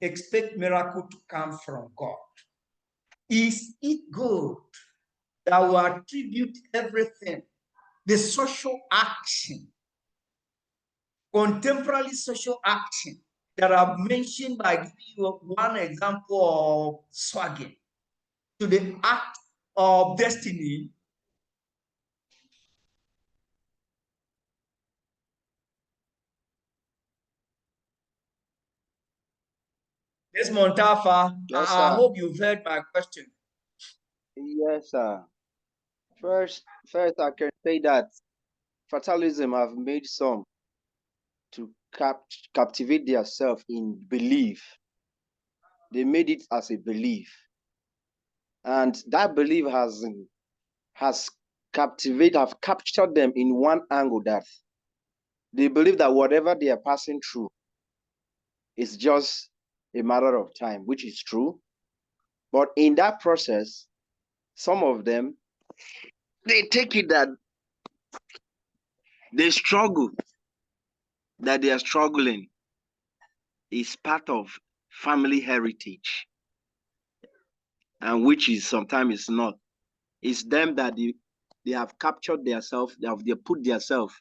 expect miracle to come from God. Is it good that we attribute everything, the social action, contemporary social action that I've mentioned by giving you one example of swagging, to the act of destiny? This Montafa, Yes, I sir. hope you've heard my question. Yes, sir. First, I can say that fatalism have made some to captivate themselves in belief. They made it as a belief, and that belief have captured them in one angle, that they believe that whatever they are passing through is just a matter of time, which is true. But in that process, some of them, they take it that they struggle, that they are struggling is part of family heritage, and which is sometimes it's not. It's them that they have captured themselves, they put themselves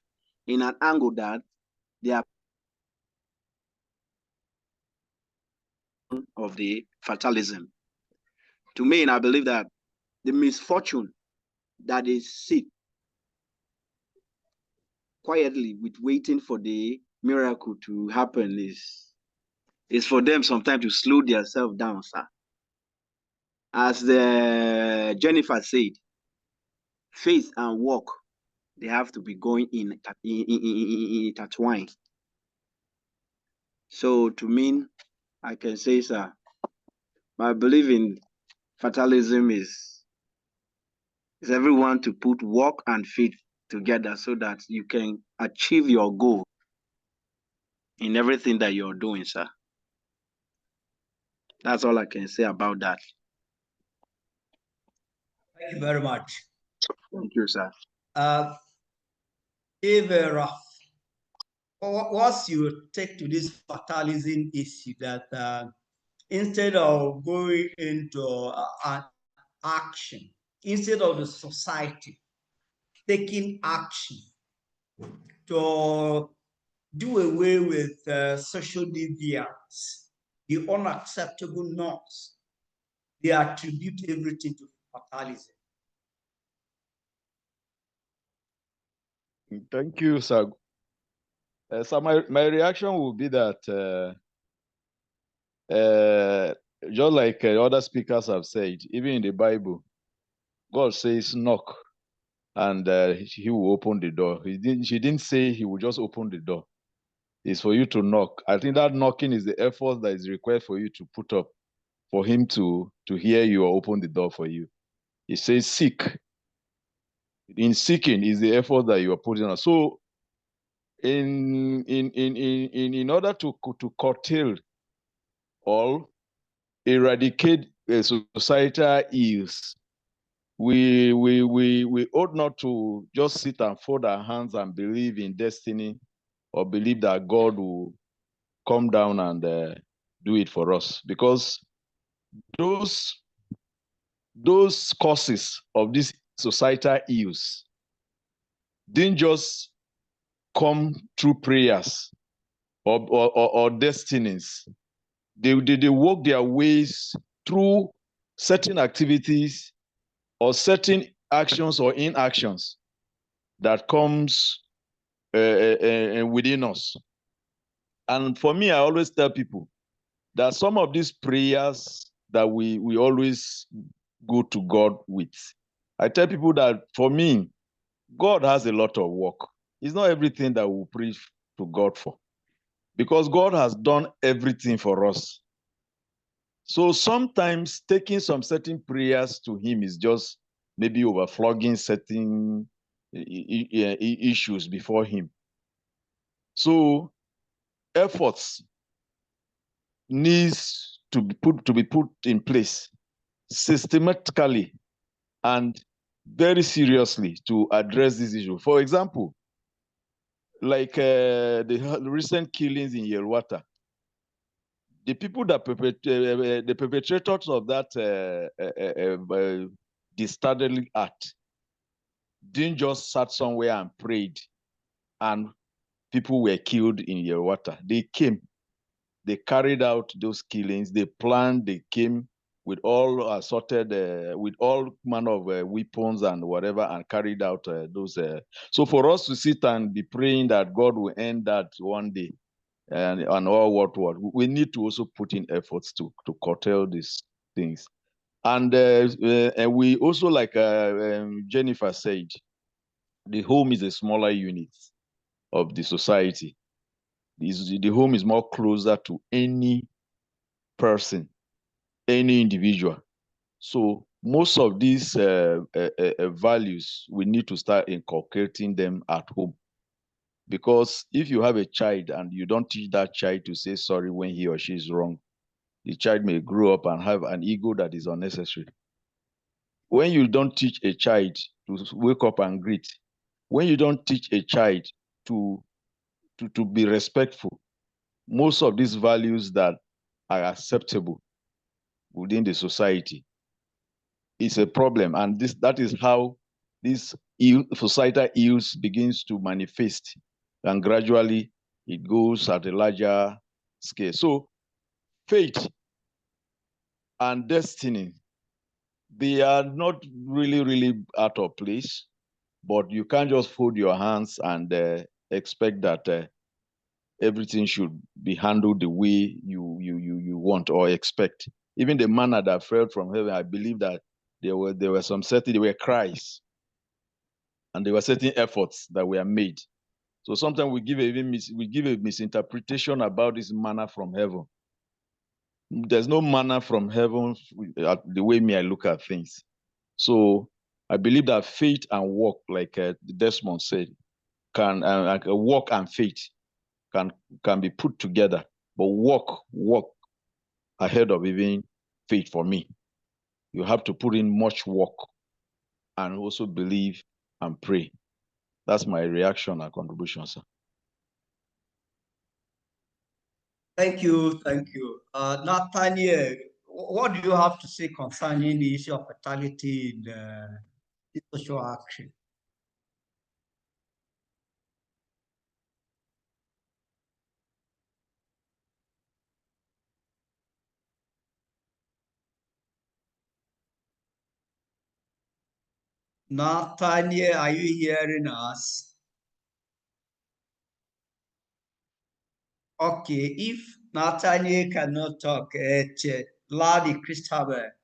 in an angle that they are of the fatalism. To me, and I believe that the misfortune that they sit quietly with waiting for the miracle to happen is for them sometimes to slow themselves down, sir. As Jennifer said, faith and work, they have to be going in intertwined. So to me, I can say, sir, my belief in fatalism is everyone to put work and faith together so that you can achieve your goal in everything that you're doing, sir. That's all I can say about that. Thank you very much. Thank you, sir. If what's your take to this fatalism issue, that instead of going into an action, instead of the society taking action to do away with social deviance, the unacceptable norms, they attribute everything to fatalism? Thank you, sir. So my reaction will be that just like other speakers have said, even in the Bible, God says knock, and He will open the door. He didn't say He will just open the door. It's for you to knock. I think that knocking is the effort that is required for you to put up for Him to hear you or open the door for you. It says seek. In seeking is the effort that you are putting on. So in order to curtail or eradicate societal ills, we ought not to just sit and fold our hands and believe in destiny or believe that God will come down and do it for us, because those causes of these societal ills didn't just come through prayers or destinies. They work their ways through certain activities or certain actions or inactions that comes within us. And for me, I always tell people that some of these prayers that we always go to God with, I tell people that for me, God has a lot of work. It's not everything that we pray to God for, because God has done everything for us. So sometimes taking some certain prayers to Him is just maybe overflogging certain issues before Him. So efforts needs to be put in place systematically and very seriously to address this issue. For example, like the recent killings in Yelwata, the people that the perpetrators of that disturbing act didn't just sat somewhere and prayed and people were killed in Yelwata. They came, they carried out those killings, they planned, they came with all assorted, with all manner of weapons and whatever, and carried out those. So for us to sit and be praying that God will end that one day, and all what we need to also put in efforts to curtail these things. And we also, like Jennifer said, the home is a smaller unit of the society. The home is more closer to any person, any individual. So most of these values, we need to start inculcating them at home. Because if you have a child and you don't teach that child to say sorry when he or she is wrong, the child may grow up and have an ego that is unnecessary. When you don't teach a child to wake up and greet, when you don't teach a child to be respectful, most of these values that are acceptable within the society is a problem. And that is how this societal ills begins to manifest. And gradually it goes at a larger scale. So fate and destiny, they are not really out of place, but you can't just fold your hands and expect that everything should be handled the way you want or expect. Even the manna that fell from heaven, I believe that there were cries, and there were certain efforts that were made. So sometimes we give a misinterpretation about this manna from heaven. There's no manna from heaven the way I look at things. So I believe that faith and work, like Desmond said, can work and faith can be put together, but work ahead of even faith for me. You have to put in much work and also believe and pray. That's my reaction and contribution, sir. Thank you. Nathaniel, what do you have to say concerning the issue of fatality in social action? Nathaniel, are you hearing us? Okay, if Nathaniel cannot talk, Ladi Christopher,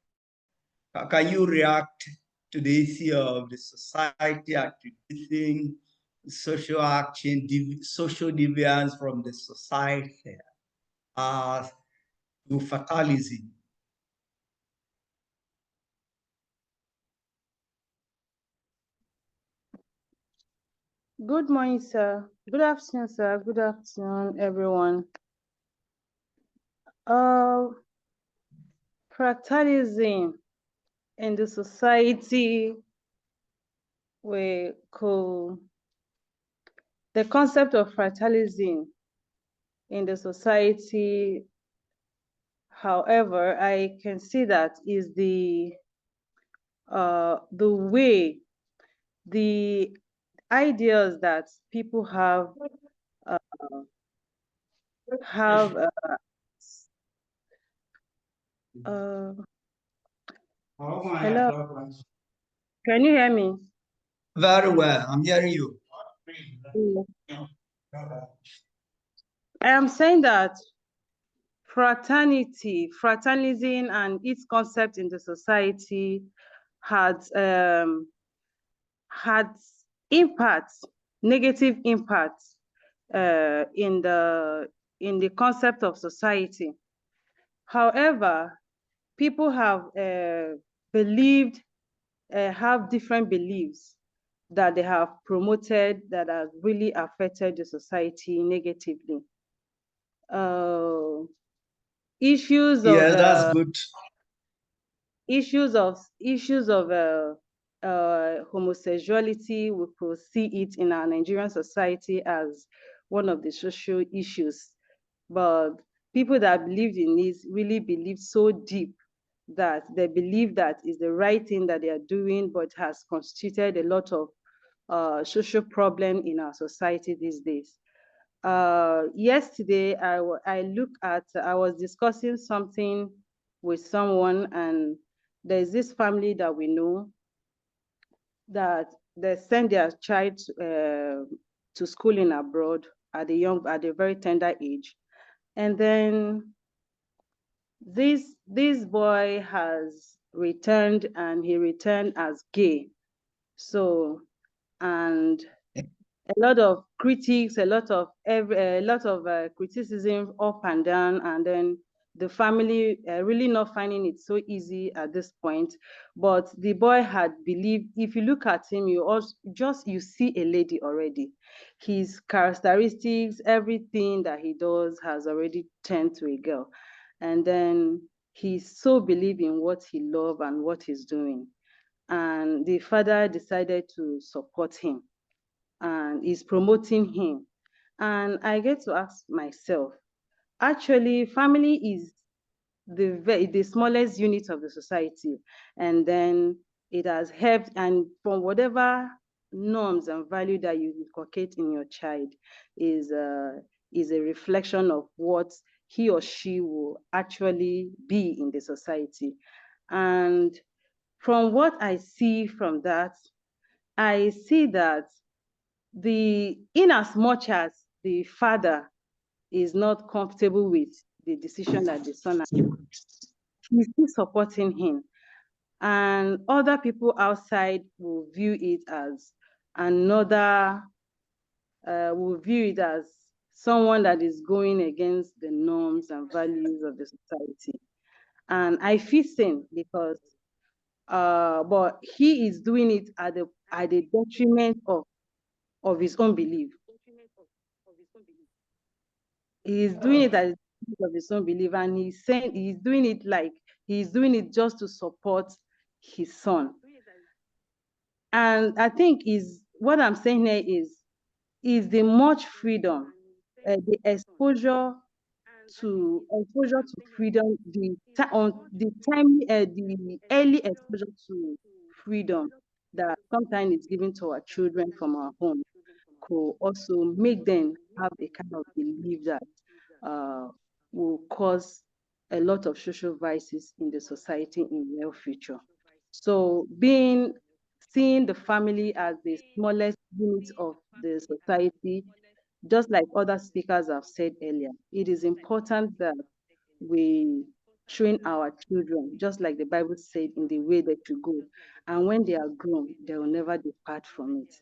can you react to the issue of the society attributing social action, social deviance from the society to fatalism? Good morning, sir. Good afternoon, sir. Good afternoon, everyone. Fractalism in the society, we call the concept of fractalism in the society. However, I can see that is the way, the ideas that people have uh, have uh, hello, can you hear me? Very well, I'm hearing you. I am saying that fraternalism and its concept in the society had impacts, negative impacts in the concept of society. However, people have have different beliefs that they have promoted that have really affected the society negatively. Issues Yes, of that's good. issues of homosexuality, we could see it in our Nigerian society as one of the social issues. But people that believed in this really believed so deep that they believe that is the right thing that they are doing, but has constituted a lot of social problem in our society these days. Yesterday, I was discussing something with someone, and there's this family that we know that they send their child to school in abroad at a very tender age. And then this boy has returned, and he returned as gay. So, and a lot of critics, a lot of criticism up and down, and then the family really not finding it so easy at this point. But the boy had believed, if you look at him, you see a lady already. His characteristics, everything that he does has already turned to a girl. And then he's so believe in what he loves and what he's doing. And the father decided to support him and is promoting him. And I get to ask myself, actually, family is the smallest unit of the society. And then it has helped, and from whatever norms and value that you inculcate in your child is a reflection of what he or she will actually be in the society. And from what I see from that, I see that in as much as the father is not comfortable with the decision that the son has, he's still supporting him. And other people outside will view it as someone that is going against the norms and values of the society. And I feel same because but he is doing it at the detriment of his own belief. He's doing it as of his own belief, and he's saying he's doing it just to support his son. And I think is what I'm saying here is the much freedom, the exposure to freedom, the early exposure to freedom that sometimes is given to our children from our home could also make them have a kind of belief that uh, will cause a lot of social vices in the society in the near future. So seeing the family as the smallest unit of the society, just like other speakers have said earlier, it is important that we train our children, just like the Bible said, in the way they should go. And when they are grown, they will never depart from it.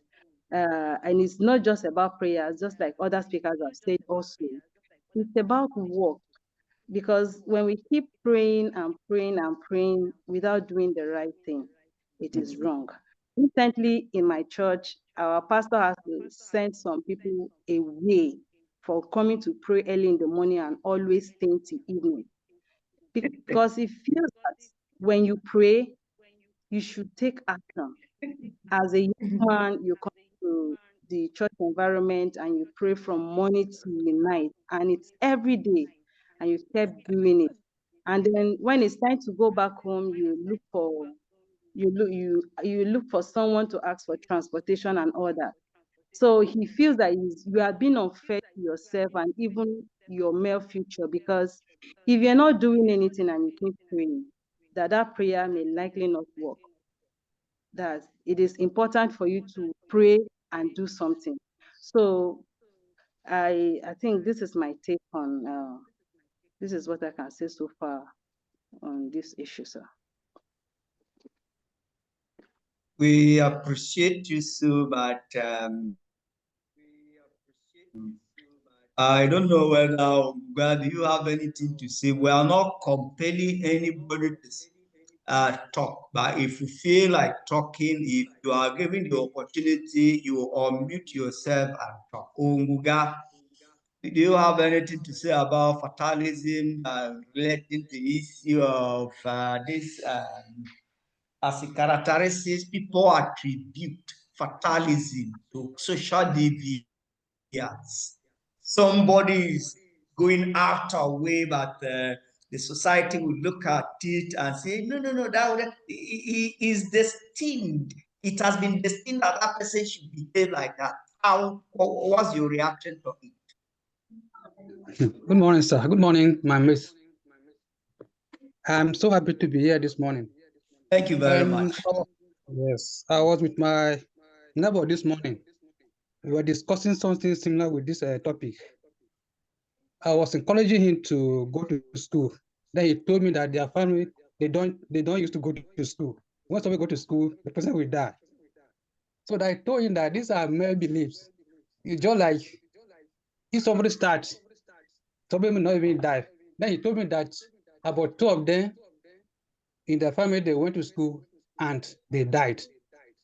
And it's not just about prayers, just like other speakers have said also. It's about work. Because when we keep praying and praying and praying without doing the right thing, it is wrong. Recently in my church, our pastor has to send some people away for coming to pray early in the morning and always staying till evening. Because he feels that when you pray, you should take action. As a young man, you come to the church environment and you pray from morning to night, and it's every day, and you kept doing it. And then when it's time to go back home, you look for someone to ask for transportation and all that. So he feels that you are being unfair to yourself and even your male future, because if you're not doing anything and you keep praying, that prayer may likely not work. That it is important for you to pray and do something. So I think this is my take on this is what I can say so far on this issue, sir. We appreciate you so much. I don't know whether, do you have anything to say? We are not compelling anybody to talk, but if you feel like talking, if you are given the opportunity, you unmute yourself and talk. Onguga, do you have anything to say about fatalism relating to the issue of this? As a characteristics, people attribute fatalism to social deviance. Somebody is going out of way, but the society will look at it and say, no, no, no, that he is destined. It has been destined that that person should behave like that. What's your reaction to it? Good morning, sir. Good morning, my miss. I'm so happy to be here this morning. Thank you very much. Yes, I was with my neighbor this morning. We were discussing something similar with this topic. I was encouraging him to go to school. Then he told me that their family, they don't used to go to school. Once somebody go to school, the person will die. So I told him that these are male beliefs. It's just like if somebody starts, somebody may not even die. Then he told me that about 2 of them in their family, they went to school and they died.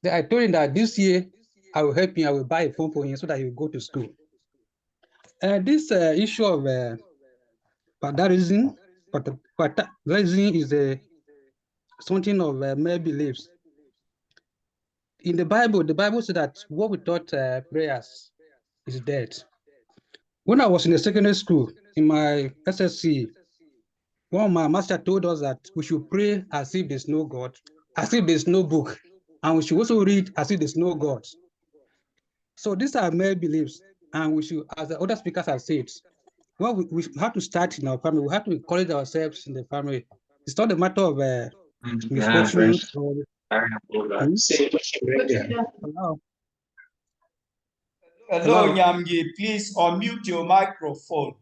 Then I told him that this year I will help him, I will buy a phone for him so that he will go to school. And this issue of fatalism is something of male beliefs. In the Bible said that what we thought prayers is dead. When I was in the secondary school, in my SSC, one of my master told us that we should pray as if there's no God, as if there's no book, and we should also read as if there's no God. So these are male beliefs, and we should, as the other speakers have said, well, we have to start in our family. We have to encourage ourselves in the family. It's not a matter of misfortune. Hello. Hello, Nyamgi, please unmute your microphone.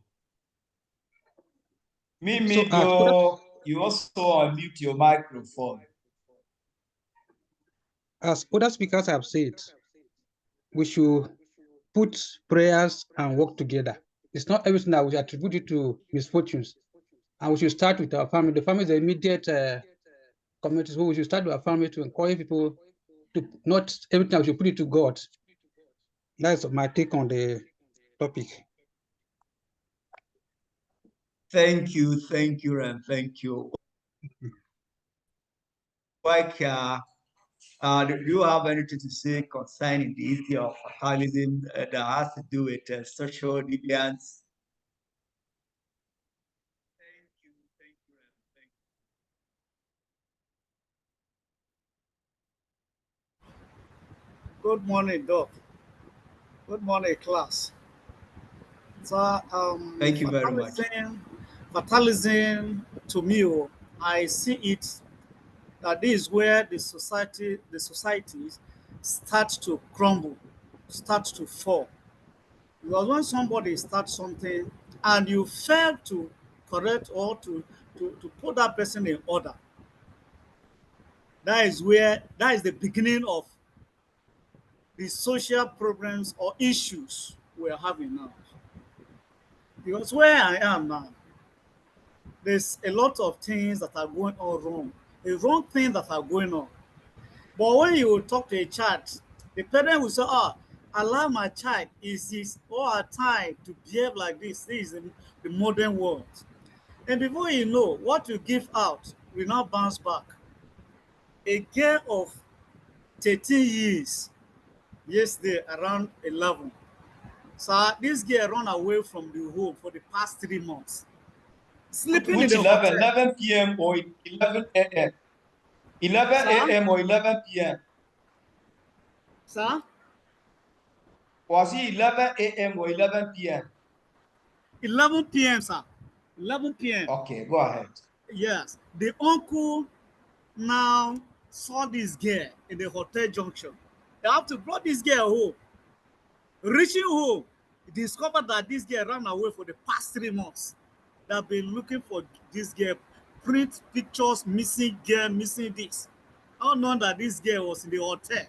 Mimigo, you also unmute your microphone. As other speakers have said, we should put prayers and work together. It's not everything that we attribute it to misfortunes. And we should start with our family. The family is the immediate community, so we should start with our family to encourage people to not everything we should put it to God. That's my take on the topic. Thank you, and thank you. Like, do you have anything to say concerning the issue of fatalism that has to do with social deviance? Good morning, Doc. Good morning, class. So, Thank you very much. Fatalism, to me, I see it that this is where the societies start to crumble, start to fall. Because when somebody starts something and you fail to correct or to put that person in order, that is the beginning of the social problems or issues we're having now. Because where I am now, there's a lot of things that are going on wrong, a wrong thing that are going on. But when you talk to a child, the parent will say, "Oh, allow my child is his or her time to behave like this. This is the modern world." And before you know, what you give out will not bounce back. A girl of 13 years, yesterday around 11. So this girl run away from the home for the past 3 months, sleeping in Which the 11? hotel. 11 p.m. or 11 a.m.? 11 Sir? a.m. or 11 p.m.? Sir? Was it 11 a.m. or 11 p.m.? 11 p.m., sir. 11 p.m. Okay, go ahead. Yes. The uncle now saw this girl in the hotel junction. They have to bring this girl home. Reaching home, he discovered that this girl ran away for the past 3 months. They've been looking for this girl, print pictures, missing girl, missing this. How known that this girl was in the hotel.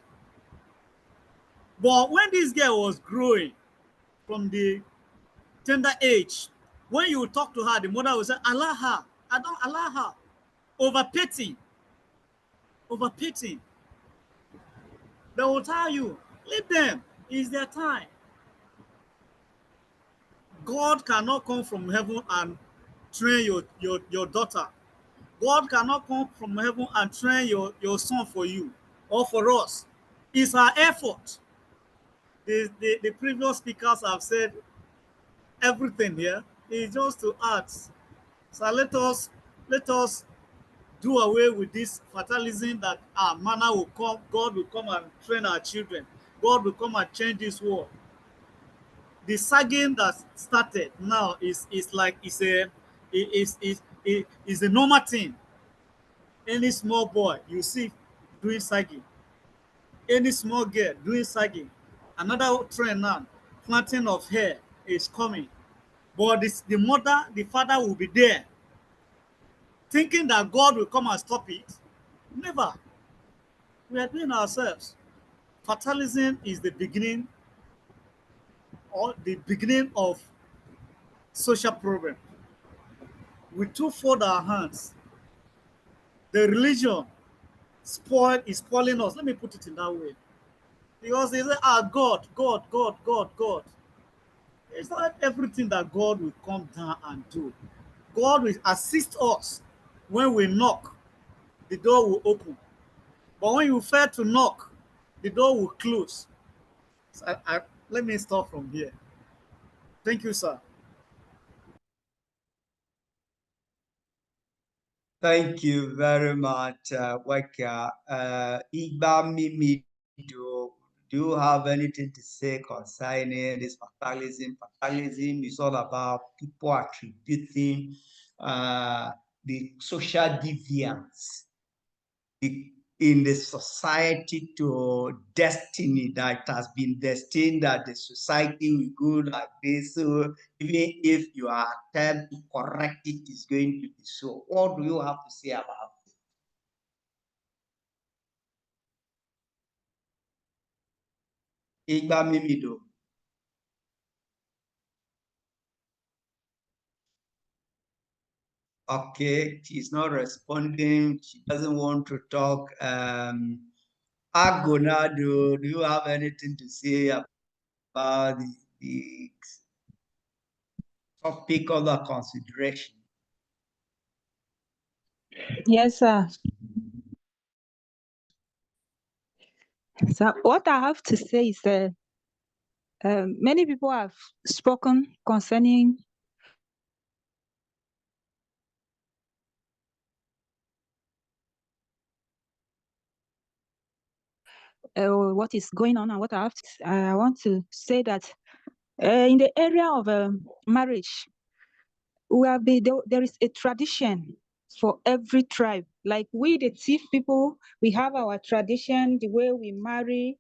But when this girl was growing from the tender age, when you talk to her, the mother will say, allow her. I don't allow her. Over-petting. Over-petting. They will tell you, leave them. It's their time. God cannot come from heaven and train your daughter. God cannot come from heaven and train your son for you or for us. It's our effort. The previous speakers have said everything here. It's just to ask. So let us do away with this fatalism that our manna will come, God will come and train our children. God will come and change this world. The sagging that started now is like is a normal thing. Any small boy you see doing sagging, any small girl doing sagging. Another trend now, planting of hair is coming. But the mother, the father will be there, thinking that God will come and stop it. Never. We are doing ourselves. Fatalism is the beginning or the beginning of social problem. We too fold our hands. The religion is spoiling us. Let me put it in that way. Because they say, God, God, God, God, God. It's not everything that God will come down and do. God will assist us. When we knock, the door will open. But when you fail to knock, the door will close. So let me start from here. Thank you, sir. Thank you very much, Weka. Igba Mimi, do you have anything to say concerning this fatalism? Fatalism is all about people attributing the social deviance in the society to destiny that has been destined that the society will go like this. So even if you are attempt to correct it, it's going to be so. What do you have to say about it? Igba Mimido. Okay, she's not responding. She doesn't want to talk. Agonado, do you have anything to say about the topic under consideration? Yes, sir. So what I have to say is that many people have spoken concerning what is going on, and what I want to say that in the area of marriage, there is a tradition for every tribe. Like we, the Thief people, we have our tradition, the way we marry.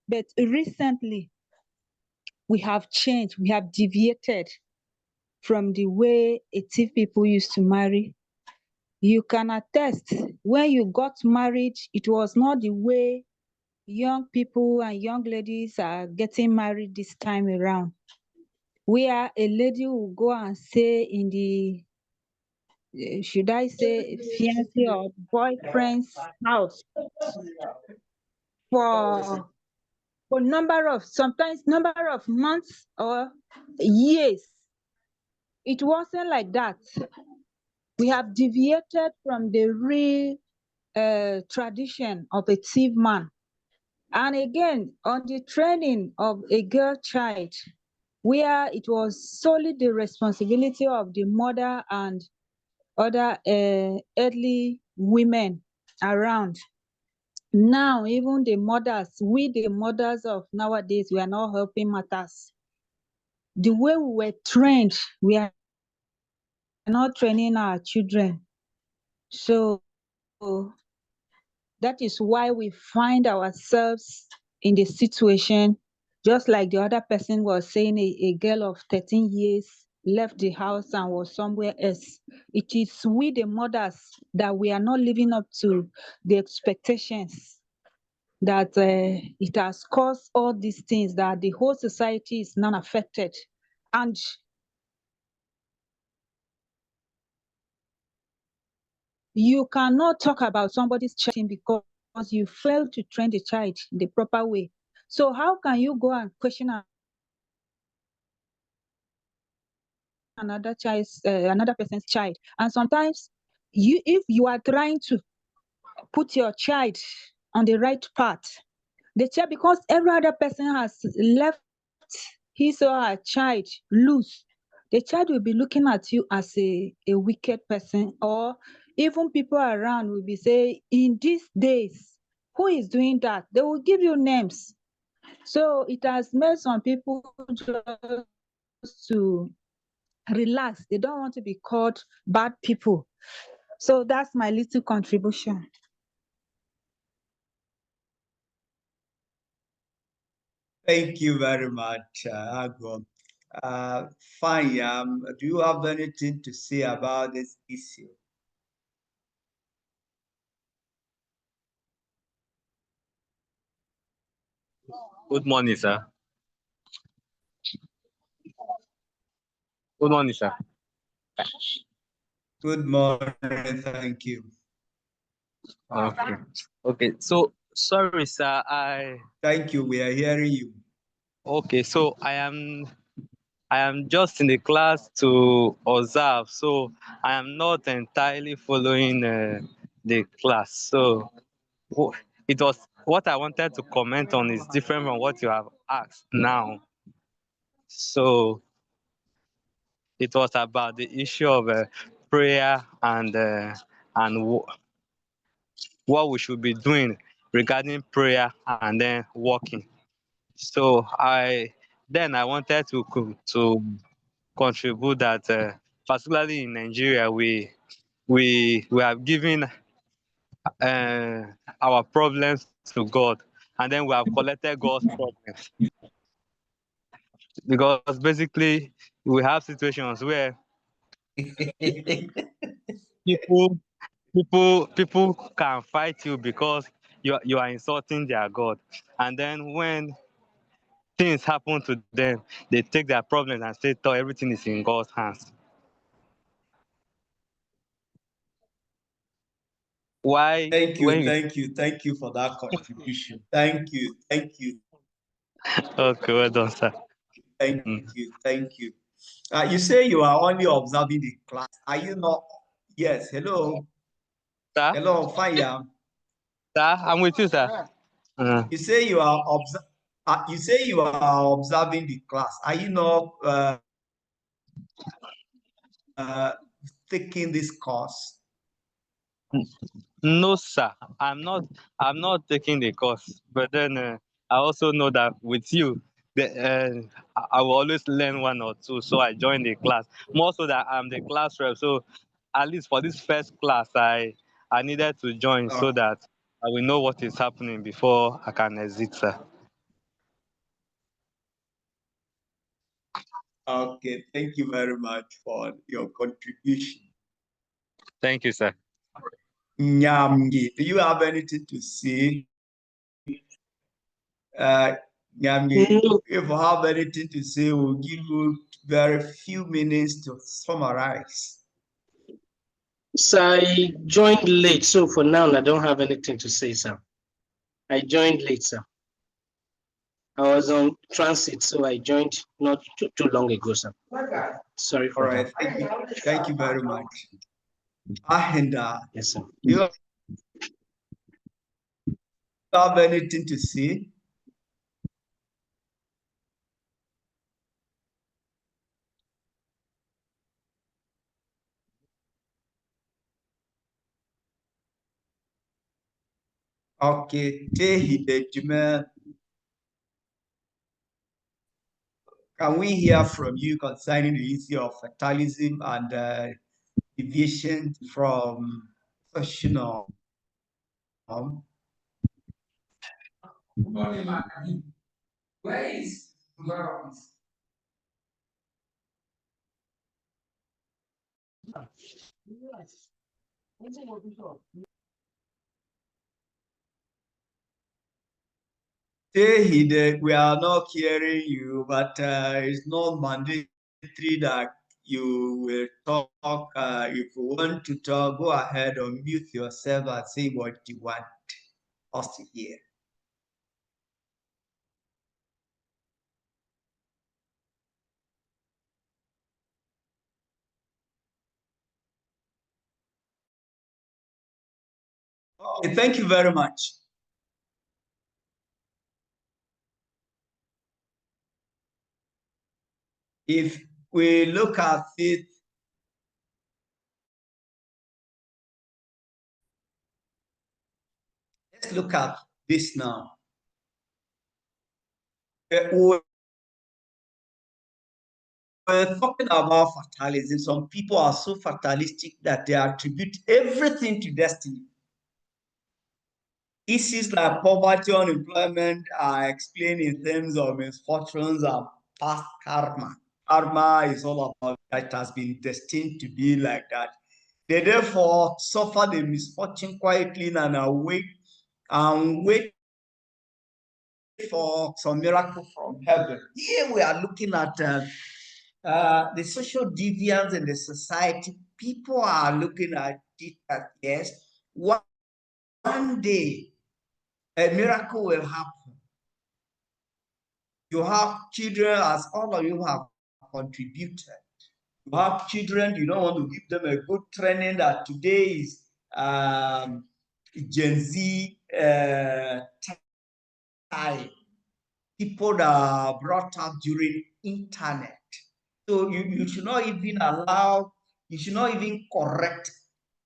But recently, we have changed, we have deviated from the way a Thief people used to marry. You can attest, when you got married, it was not the way young people and young ladies are getting married this time around, where a lady will go and say in the should I say, fiancé or boyfriend's house for sometimes number of months or years. It wasn't like that. We have deviated from the real tradition of a thief man. And again, on the training of a girl child, where it was solely the responsibility of the mother and other elderly women around. Now, even the mothers of nowadays, we are not helping matters. The way we were trained, we are not training our children. So that is why we find ourselves in the situation, just like the other person was saying, a girl of 13 years left the house and was somewhere else. It is we, the mothers, that we are not living up to the expectations, that it has caused all these things, that the whole society is not affected. And you cannot talk about somebody's child because you fail to train the child in the proper way. So how can you go and question another person's child? And sometimes if you are trying to put your child on the right path, the child, because every other person has left his or her child loose, the child will be looking at you as a wicked person, or even people around will be saying, in these days, who is doing that? They will give you names. So it has made some people just to relax. They don't want to be called bad people. So that's my little contribution. Thank you very much, Agwom. Fine, do you have anything to say about this issue? Good morning, sir. Good morning, sir. Good morning, thank you. Okay. Okay. So sorry, sir. Thank you, we are hearing you. Okay. So I am just in the class to observe. So I am not entirely following the class. So it was what I wanted to comment on is different from what you have asked now. So it was about the issue of prayer and what we should be doing regarding prayer and then walking. So I wanted to contribute that particularly in Nigeria we have given our problems to God, and then we have collected God's problems, because basically we have situations where people people can fight you because you are insulting their God, and then when things happen to them, they take their problems and say, "Oh, everything is in God's hands." Why? Thank you, When you thank you for that contribution. Thank you, thank you, okay, well done, sir. thank Mm. you, thank you. You say you are only observing the class. Are you not? Yes, hello. Sir, Hello, Fire. sir, I'm with you, sir. You say you say you are observing the class. Are you not uh, taking this course? No, sir, I'm not taking the course, but then I also know that with you, I will always learn one or two. So I joined the class more so that I'm the class rep. So at least for this first class, I needed to join so that I will know what is happening before I can exit, sir. Okay, thank you very much for your contribution. Thank you, sir. Nyamgi, do you have anything to say? Nyamgi, No, if you have anything to say, we'll give you very few minutes to summarize. So I joined late, so for now I don't have anything to say, sir. I joined late, sir. I was on transit, so I joined not too long ago, sir. Sorry All for right, that. thank you. Thank you very much. And Yes, sir. you have anything to say? Okay, Tehi Dejime, can we hear from you concerning the issue of fatalism and deviation from social norm? Where is Tehi, we are not hearing you, but it's not mandatory that you will talk. If you want to talk, go ahead, unmute yourself and say what you want us to hear. Okay, thank you very much. If we look at it, let's look at this now. We're talking about fatalism. Some people are so fatalistic that they attribute everything to destiny. Issues like poverty, unemployment are explained in terms of misfortunes and past karma. Karma is all about that it has been destined to be like that. They therefore suffer the misfortune quietly and awake and wait for some miracle from heaven. Here we are looking at the social deviance in the society. People are looking at it as yes, one day a miracle will happen. You have children, as all of you have contributed. You have children, you don't want to give them a good training that today is Gen Z time. People that are brought up during internet. So you should not even allow, you should not even correct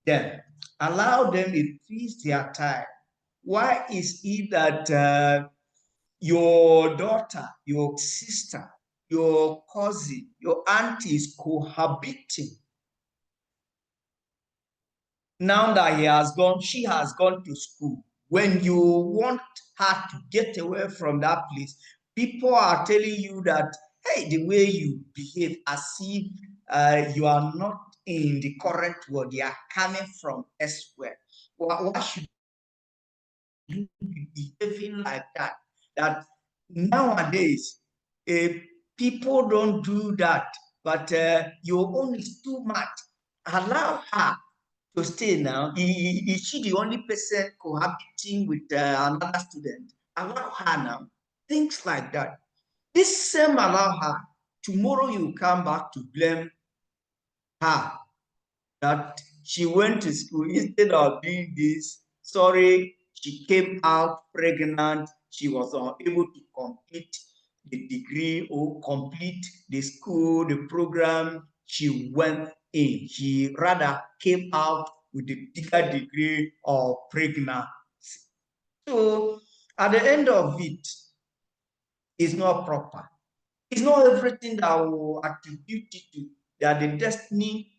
them. Allow them to feast their time. Why is it that your daughter, your sister, your cousin, your auntie is cohabiting? Now that he has gone, she has gone to school. When you want her to get away from that place, people are telling you that, hey, the way you behave as if you are not in the current world, you are coming from elsewhere. Why should you be behaving like that? That nowadays, people don't do that, but your own is too much. Allow her to stay now. Is she the only person cohabiting with another student? Allow her now. Things like that. This same allow her. Tomorrow you come back to blame her that she went to school instead of doing this. Sorry, she came out pregnant. She was unable to complete the degree or complete the school, the program she went in. She rather came out with a bigger degree of pregnancy. So at the end of it, it's not proper. It's not everything that will attribute it to that the destiny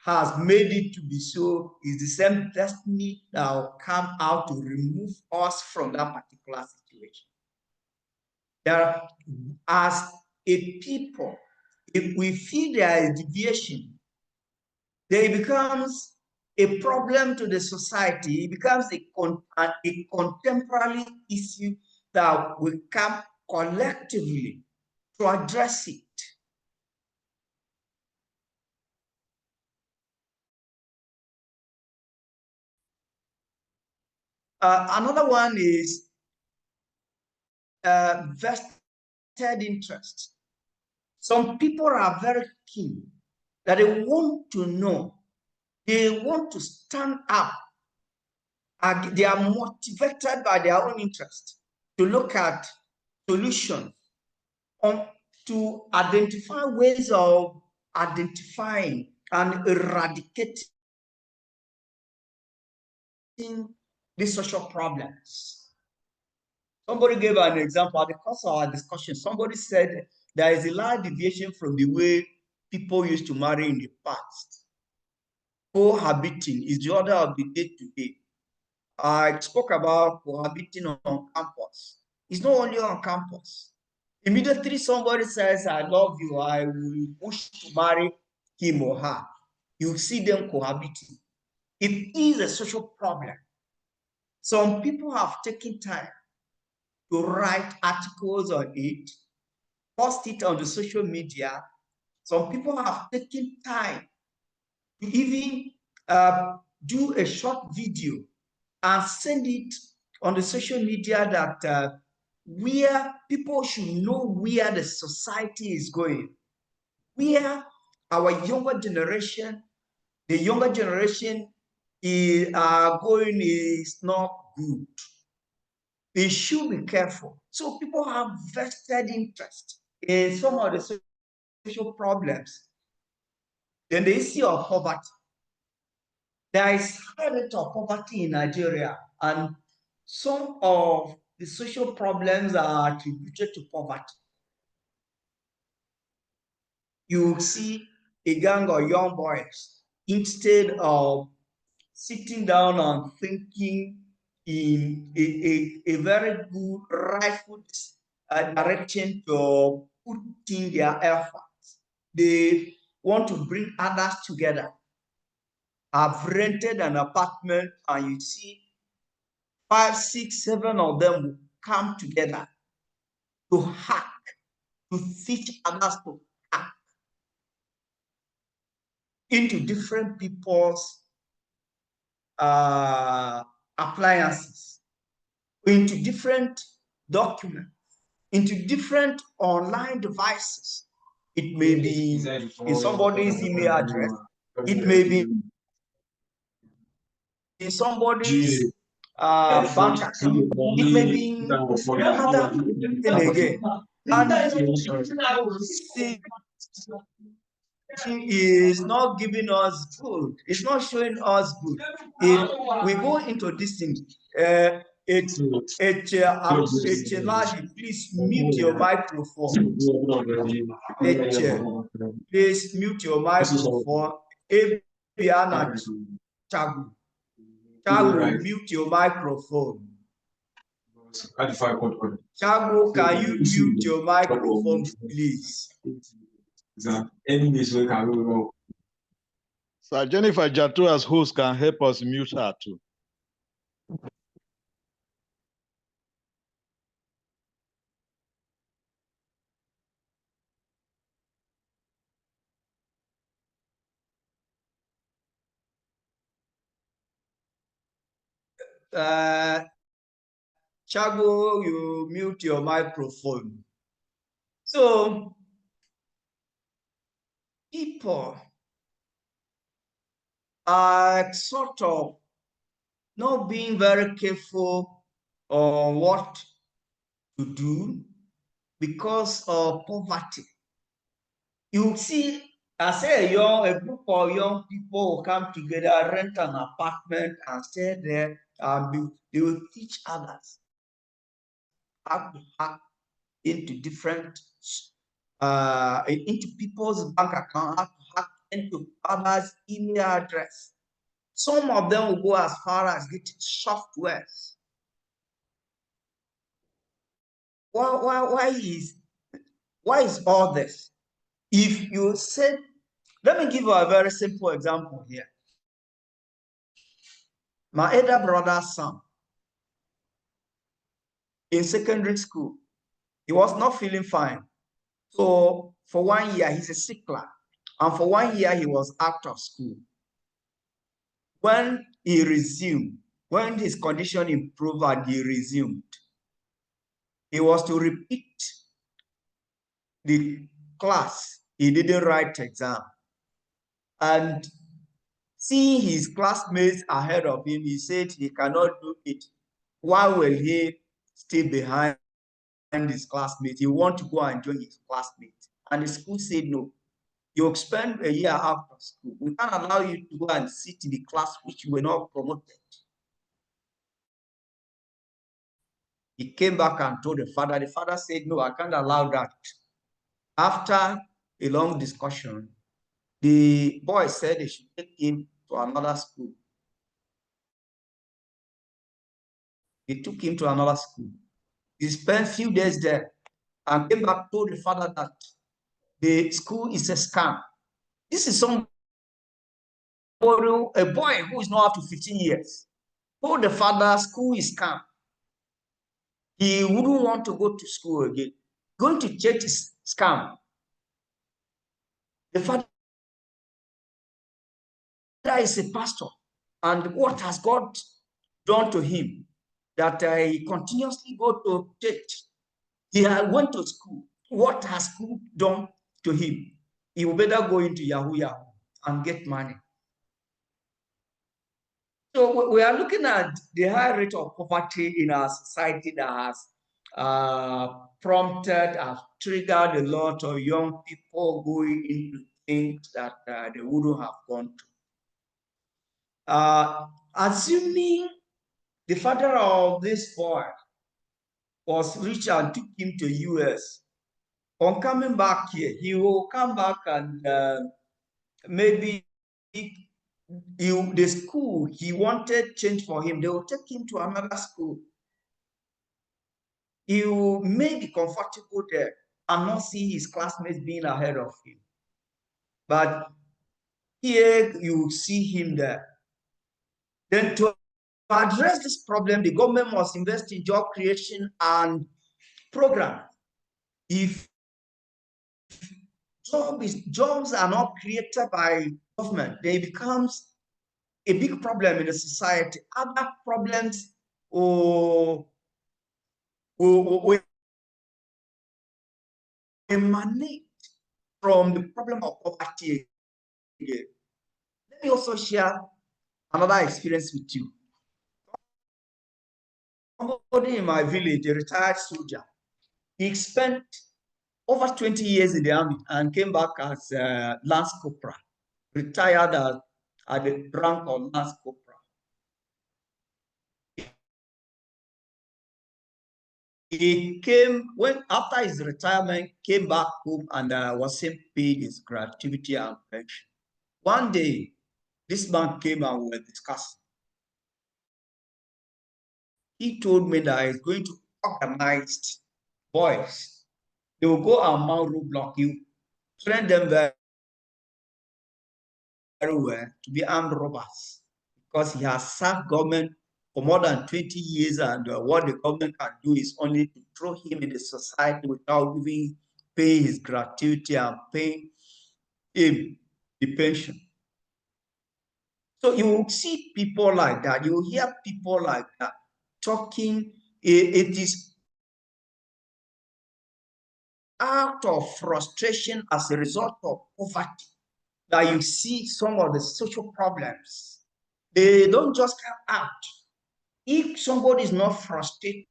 has made it to be so. Is the same destiny that will come out to remove us from that particular situation. There, as a people, if we feel there is deviation, then it becomes a problem to the society. It becomes a contemporary issue that will come collectively to address it. Another one is vested interest. Some people are very keen that they want to know, they want to stand up, they are motivated by their own interest to look at solutions, to identify ways of identifying and eradicating these social problems. Somebody gave an example at the course of our discussion. Somebody said there is a large deviation from the way people used to marry in the past. Cohabiting is the order of the day today. I spoke about cohabiting on campus. It's not only on campus. Immediately somebody says, I love you, I will wish to marry him or her. You see them cohabiting. It is a social problem. Some people have taken time to write articles on it, post it on the social media. Some people have taken time to even do a short video and send it on the social media that where people should know where the society is going, where our younger generation, the younger generation is going is not good. They should be careful. So people have vested interest in some of the social problems. Then the issue of poverty. There is high rate of poverty in Nigeria, and some of the social problems are attributed to poverty. You see a gang of young boys, instead of sitting down and thinking in a very good, rightful direction to put in their efforts, they want to bring others together. I've rented an apartment and you see 5, 6, 7 of them will come together to hack, to teach others to hack into different people's appliances, into different documents, into different online devices. It may be in somebody's email address, it may be in somebody's bank account, it may be in another thing again. And this thing is not giving us good. It's not showing us good. If we go into this thing, Echelaji, please mute your microphone. Please mute your microphone. Ebiana Chagu. Chagu, mute your microphone. Chagu, can you mute your microphone, please? Sir Jennifer Jatu as host can help us mute her too. Chago, you mute your microphone. So, people are sort of not being very careful on what to do because of poverty. You see, I say a group of young people will come together, rent an apartment and stay there, and they will teach others how to hack into different into people's bank account, how to hack into others' email address. Some of them will go as far as getting softwares. Why is all this? If you said, let me give you a very simple example here. My elder brother's son in secondary school, he was not feeling fine. So for 1 year, he's a sickler. And for 1 year, he was out of school. When he resumed, When his condition improved and he resumed, he was to repeat the class. He didn't write exam. And seeing his classmates ahead of him, he said he cannot do it. Why will he stay behind his classmates? He want to go and join his classmates. And the school said, no, you spend a year after school. We can't allow you to go and sit in the class which you were not promoted. He came back and told the father. The father said, no, I can't allow that. After a long discussion, the boy said they should take him to another school. They took him to another school. He spent a few days there and came back, told the father that the school is a scam. This is somebody, a boy who is not up to 15 years, told the father school is scam. He wouldn't want to go to school again. Going to church is scam. The father is a pastor. And what has God done to him? That he continuously go to church. He went to school. What has school done to him? He will better go into Yahoo Yahoo and get money. So we are looking at the high rate of poverty in our society that has prompted, has triggered a lot of young people going into things that they wouldn't have gone to. Assuming the father of this boy was rich and took him to US, on coming back here, he will come back and maybe the school he wanted change for him, they will take him to another school. He will maybe comfortable there and not see his classmates being ahead of him. But here you see him there. Then to address this problem, the government must invest in job creation and program. If jobs are not created by government, they becomes a big problem in the society. Other problems will emanate from the problem of poverty again. Let me also share another experience with you. Somebody in my village, a retired soldier, he spent over 20 years in the army and came back as a Lance Corporal, retired at the rank of Lance Corporal. He came, when after his retirement, came back home and wasn't paid his gratuity and pension. One day, this man came and we were discussing. He told me that he's going to organize boys. They will go and mount roadblock. You train them very well to be armed robbers because he has served government for more than 20 years, and what the government can do is only to throw him in the society without giving pay his gratuity and paying him the pension. So you will see people like that. You will hear people like that talking. It is out of frustration as a result of poverty that you see some of the social problems. They don't just come out. If somebody is not frustrated,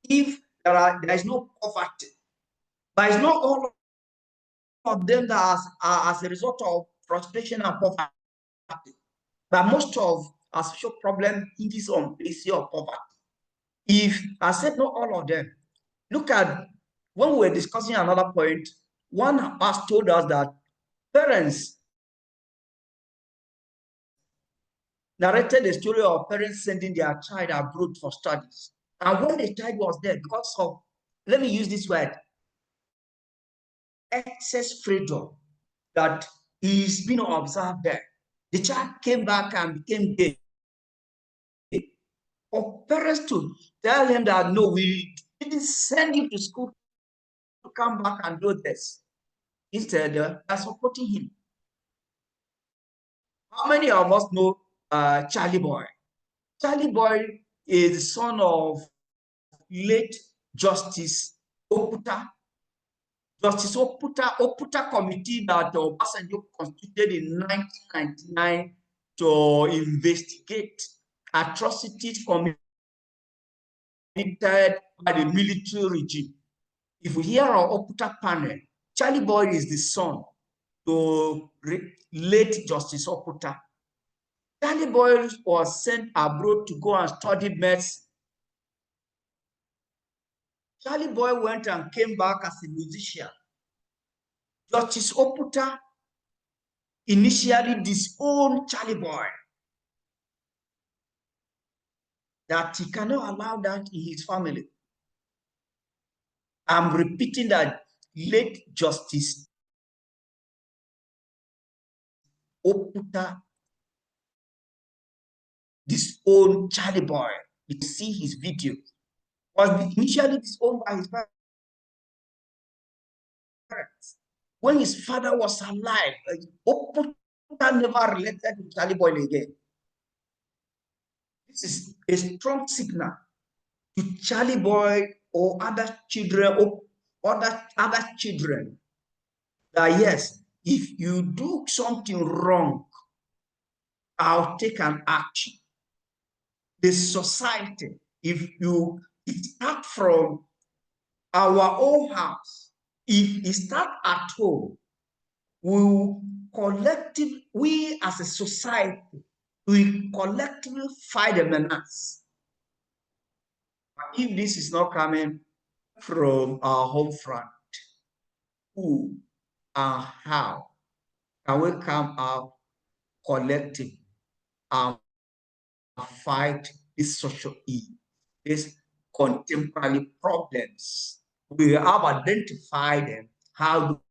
if there is no poverty, but it's not all of them that are as a result of frustration and poverty, but most of our social problem hinges on policy of poverty. If I said not all of them, look at when we were discussing another point, one has told us that parents narrated the story of parents sending their child abroad for studies. And when the child was there, because of, let me use this word, excess freedom that is being observed there, the child came back and became gay. For parents to tell him that, no, we didn't send you to school to come back and do this. Instead, they're supporting him. How many of us know Charlie Boy. Charlie Boy is the son of late Justice Oputa. Justice Oputa committee that Obasanjo constituted in 1999 to investigate atrocities committed by the military regime. If we hear our Oputa panel, Charlie Boy is the son to late Justice Oputa. Charlie Boy was sent abroad to go and study medicine. Charlie Boy went and came back as a musician. Justice Oputa initially disowned Charlie Boy, that he cannot allow that in his family. I'm repeating that late Justice Oputa disowned Charlie Boy. You see his video. Was initially disowned by his parents. When his father was alive, Oputa never related to Charlie Boy again. This is a strong signal to Charlie Boy or other children or other children that yes, if you do something wrong, I'll take an action. The society, if you start from our own house, if it start at home, we as a society, we collectively fight the menace. If this is not coming from our home front, who and how can we come out collectively and fight this social evil, these contemporary problems? We have identified them. How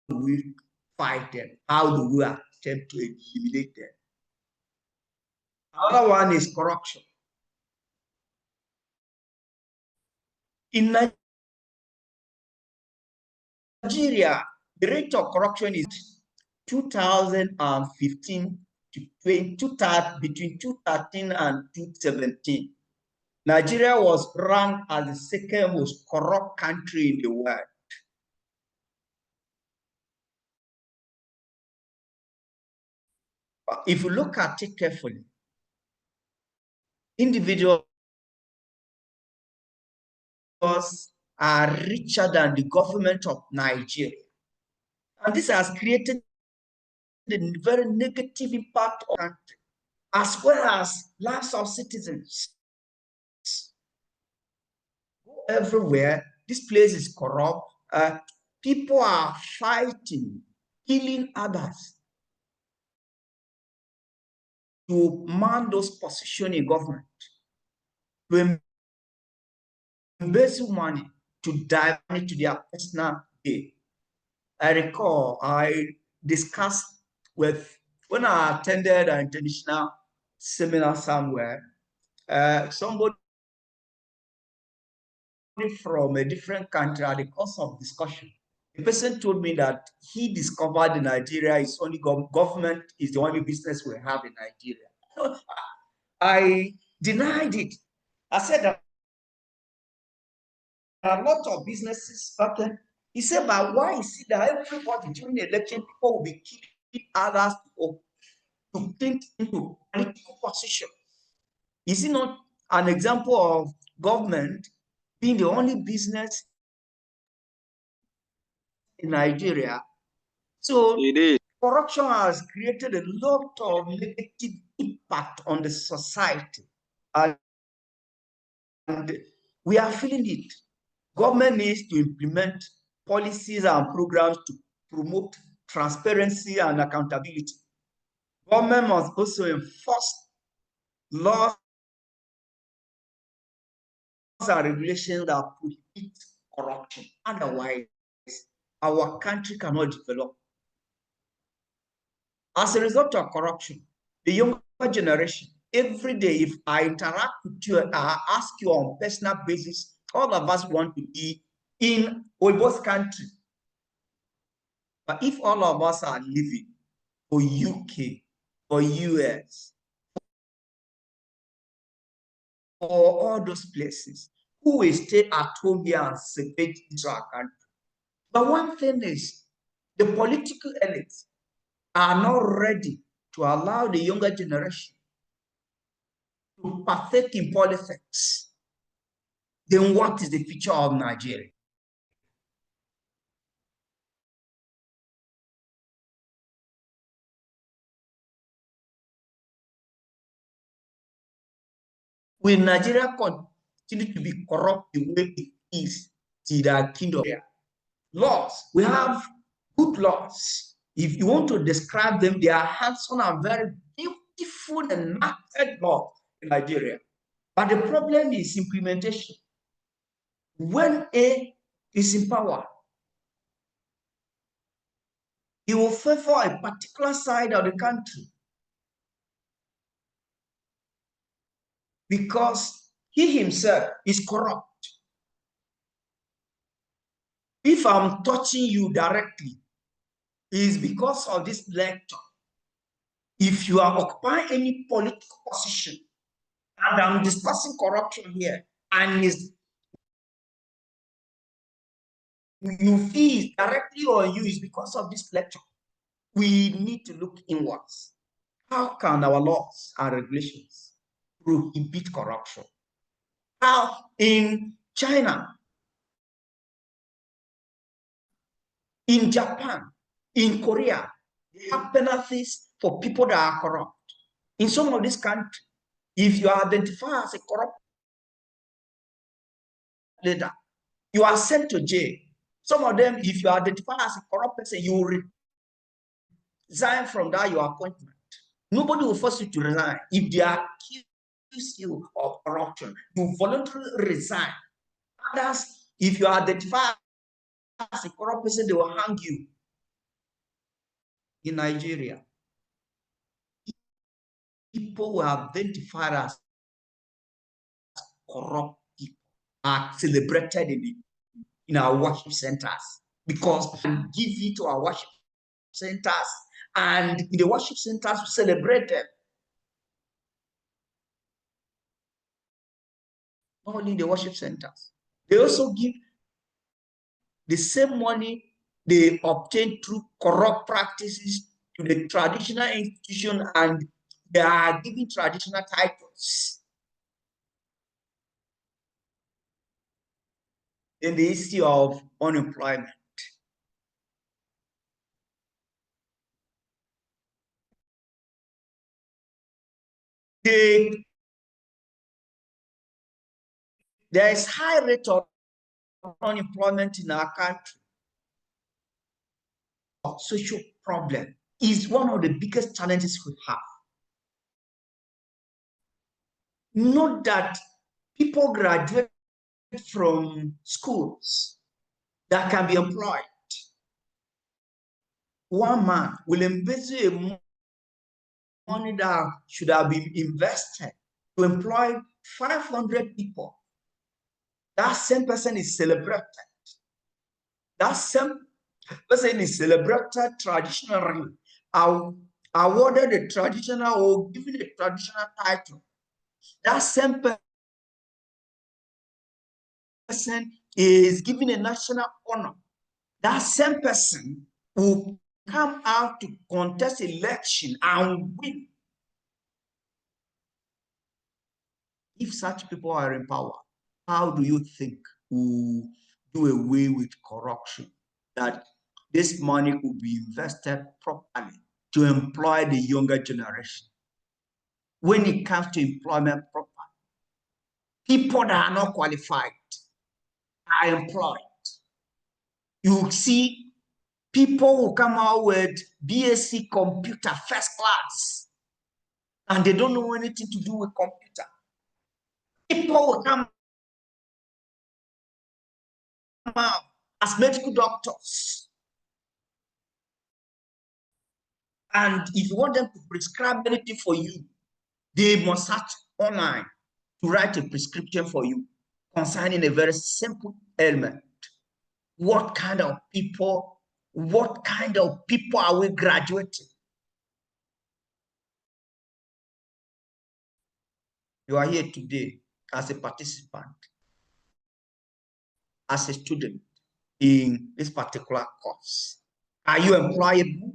do we fight them? How do we attempt to eliminate them? Another one is corruption. In Nigeria, the rate of corruption is 2015 to between 2013 and 2017. Nigeria was ranked as the second most corrupt country in the world. If you look at it carefully, individuals are richer than the government of Nigeria. And this has created a very negative impact on the country, as well as lives of citizens. Go everywhere, this place is corrupt. People are fighting, killing others to man those positions in government, to embezzle money, to dive into their personal gain. I recall I discussed when I attended an international seminar somewhere, somebody from a different country, at the course of discussion, the person told me that he discovered in Nigeria is only government is the only business we have in Nigeria. I denied it. I said that there are a lot of businesses, but he said, but why is it that everybody during the election, people will be killing others to think into political position? Is it not an example of government being the only business in Nigeria? So corruption has created a lot of negative impact on the society, and we are feeling it. Government needs to implement policies and programs to promote transparency and accountability. Government must also enforce laws and regulations that prohibit corruption. Otherwise, our country cannot develop. As a result of corruption, the younger generation, every day, if I interact with you, I ask you on personal basis, all of us want to be in both countries. But if all of us are living for UK, for US, for all those places, who will stay at home here and separate into our country. But one thing is, the political elites are not ready to allow the younger generation to partake in politics. Then what is the future of Nigeria? Will Nigeria continue to be corrupt the way it is till the kingdom? Laws, we have good laws. If you want to describe them, they are handsome and very beautiful and marked laws in Nigeria. But the problem is implementation. When A is in power, he will favor a particular side of the country because he himself is corrupt. If I'm touching you directly, it is because of this lecture. If you are occupying any political position, and I'm discussing corruption here, and you feel directly on you is because of this lecture, we need to look inwards. How can our laws and regulations prohibit corruption? How in China, in Japan, in Korea, they have penalties for people that are corrupt. In some of these countries, if you are identified as a corrupt leader, you are sent to jail. Some of them, if you are identified as a corrupt person, you will resign from that your appointment. Nobody will force you to resign. If they accuse you of corruption, you voluntarily resign. Others, if you are identified as a corrupt person, they will hang you. In Nigeria, people who are identified as corrupt people are celebrated in our worship centers because we give it to our worship centers, and in the worship centers we celebrate them. Not only in the worship centers, they also give the same money they obtain through corrupt practices to the traditional institution, and they are giving traditional titles. In the issue of unemployment, there is high rate of unemployment in our country. Social problem is one of the biggest challenges we have. Note that people graduate from schools that can be employed. One man will embezzle money that should have been invested to employ 500 people. That same person is celebrated. That same person is celebrated traditionally, awarded a traditional or given a traditional title. That same person is given a national honor. That same person will come out to contest election and win. If such people are in power, how do you think we'll do away with corruption? That this money could be invested properly to employ the younger generation. When it comes to employment properly, people that are not qualified are employed. You see people who come out with BSc computer first class, and they don't know anything to do with computer. People will come out as medical doctors. And if you want them to prescribe anything for you, they must search online to write a prescription for you concerning a very simple ailment. What kind of people are we graduating? You are here today as a participant, as a student in this particular course. Are you employable?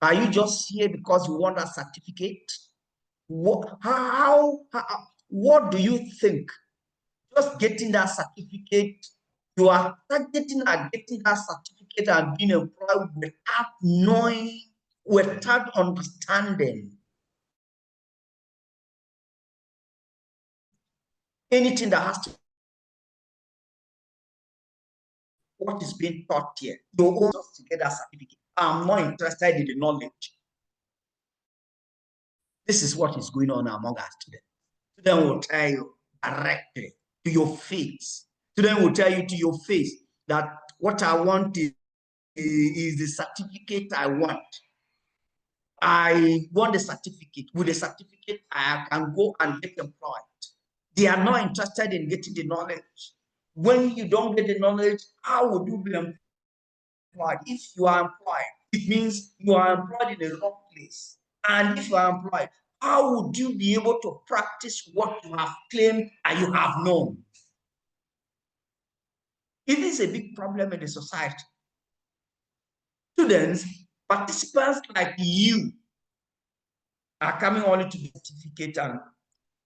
Are you just here because you want a certificate? What do you think? Just getting that certificate, you are targeting at getting that certificate and being employed without knowing, without understanding anything that has to what is being taught here. You own just to get that certificate. I'm more interested in the knowledge. This is what is going on among our students. Students will tell you directly to your face. Students will tell you to your face that what I want is the certificate I want. I want the certificate. With the certificate, I can go and get employed. They are not interested in getting the knowledge. When you don't get the knowledge, how would you be employed? If you are employed, it means you are employed in the wrong place. And if you are employed, how would you be able to practice what you have claimed and you have known? It is a big problem in the society. Students, participants like you are coming only to the certificate and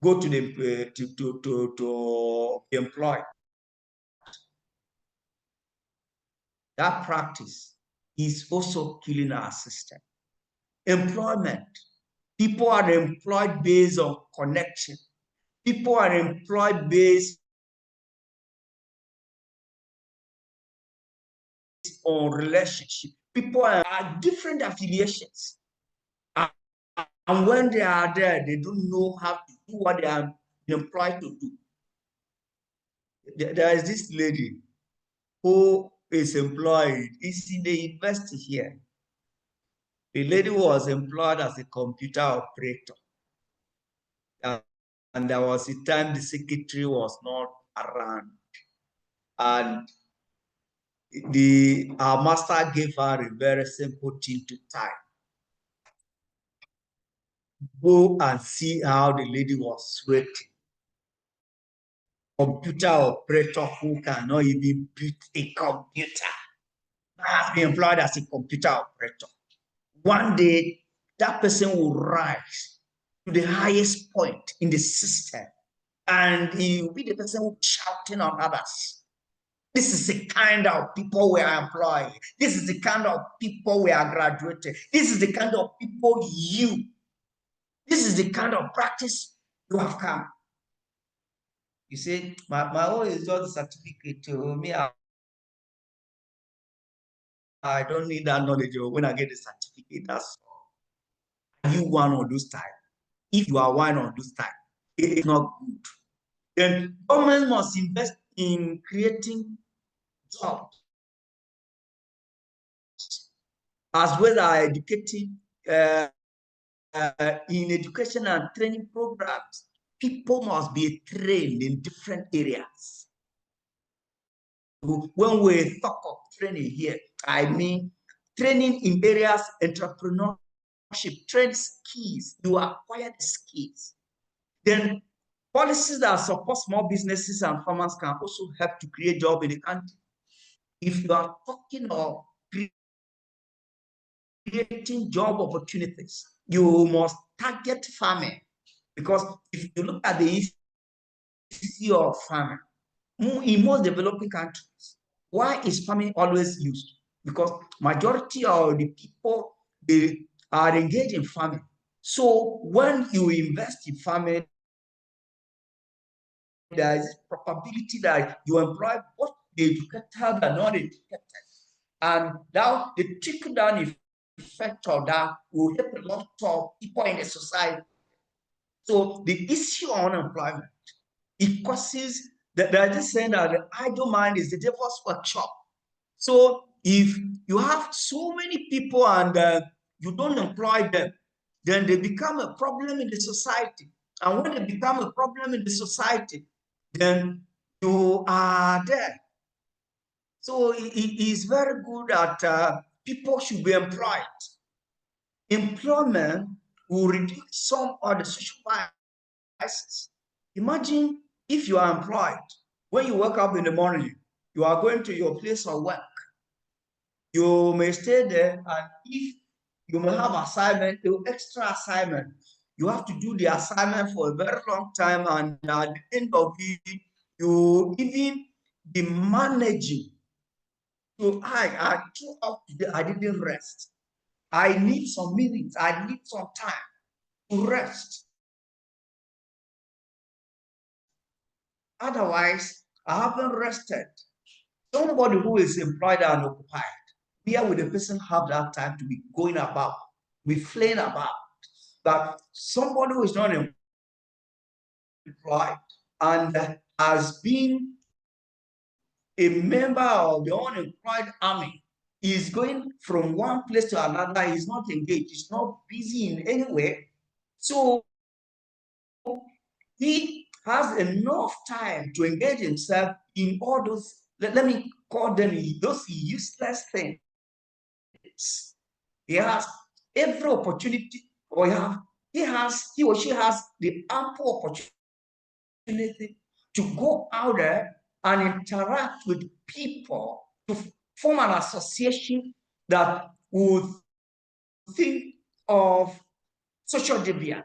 go to the to be employed. That practice is also killing our system. Employment. People are employed based on connection. People are employed based on relationship. People are different affiliations. And when they are there, they don't know how to do what they are employed to do. There is this lady who is employed, is in the university here. The lady was employed as a computer operator. And there was a time the secretary was not around. And our master gave her a very simple thing to type. Go and see how the lady was sweating. Computer operator who cannot even build a computer has been employed as a computer operator. One day, that person will rise to the highest point in the system, and he will be the person who shouting on others. This is the kind of people we are employing. This is the kind of people we are graduating. This is the kind of people this is the kind of practice you have come. You say, my own is just a certificate. Me, I don't need that knowledge. When I get the certificate, that's all. Are you one of those type? If you are one of those type, it is not good. Then government must invest in creating jobs as well as educating in education and training programs. People must be trained in different areas. When we talk of training here, I mean training in areas, entrepreneurship, train skills, you acquire the skills. Then policies that support small businesses and farmers can also help to create jobs in the country. If you are talking of creating job opportunities, you must target farming, because if you look at the issue of farming in most developing countries, why is farming always used? Because majority of the people, they are engaged in farming. So when you invest in farming, there is probability that you employ both the educated and non-educated. And now the trickle-down effect of that will help a lot of people in the society. So the issue of unemployment, it causes that they're just saying that the idle mind is the devil's workshop. So if you have so many people and you don't employ them, then they become a problem in the society. And when they become a problem in the society, then you are there. So it is very good that people should be employed. Employment will reduce some of the social biases. Imagine if you are employed. When you wake up in the morning, you are going to your place of work. You may stay there, and if you may have assignment, extra assignment, you have to do the assignment for a very long time, and at the end of it, you even be managing. So I throughout today, I didn't rest. I need some minutes, I need some time to rest. Otherwise, I haven't rested. Somebody who is employed and occupied, where would the person have that time to be going about, be flaying about? But somebody who is not employed and has been a member of the unemployed army is going from one place to another, he's not engaged, he's not busy in any way. So he has enough time to engage himself in all those, let me call them those useless things. He has every opportunity, or he or she has the ample opportunity to go out there and interact with people, to form an association that would think of social deviance,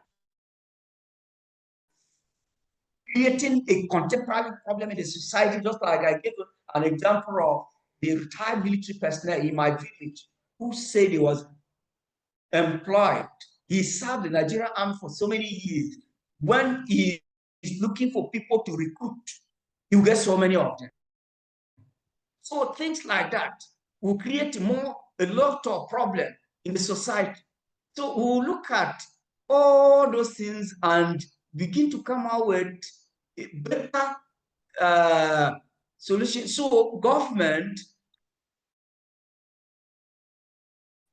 creating a contemporary problem in the society, just like I gave an example of the retired military personnel in my village who said he was employed. He served the Nigerian army for so many years. When he is looking for people to recruit, he will get so many of them. So things like that will create a lot of problem in the society. So we'll look at all those things and begin to come out with a better solution. So government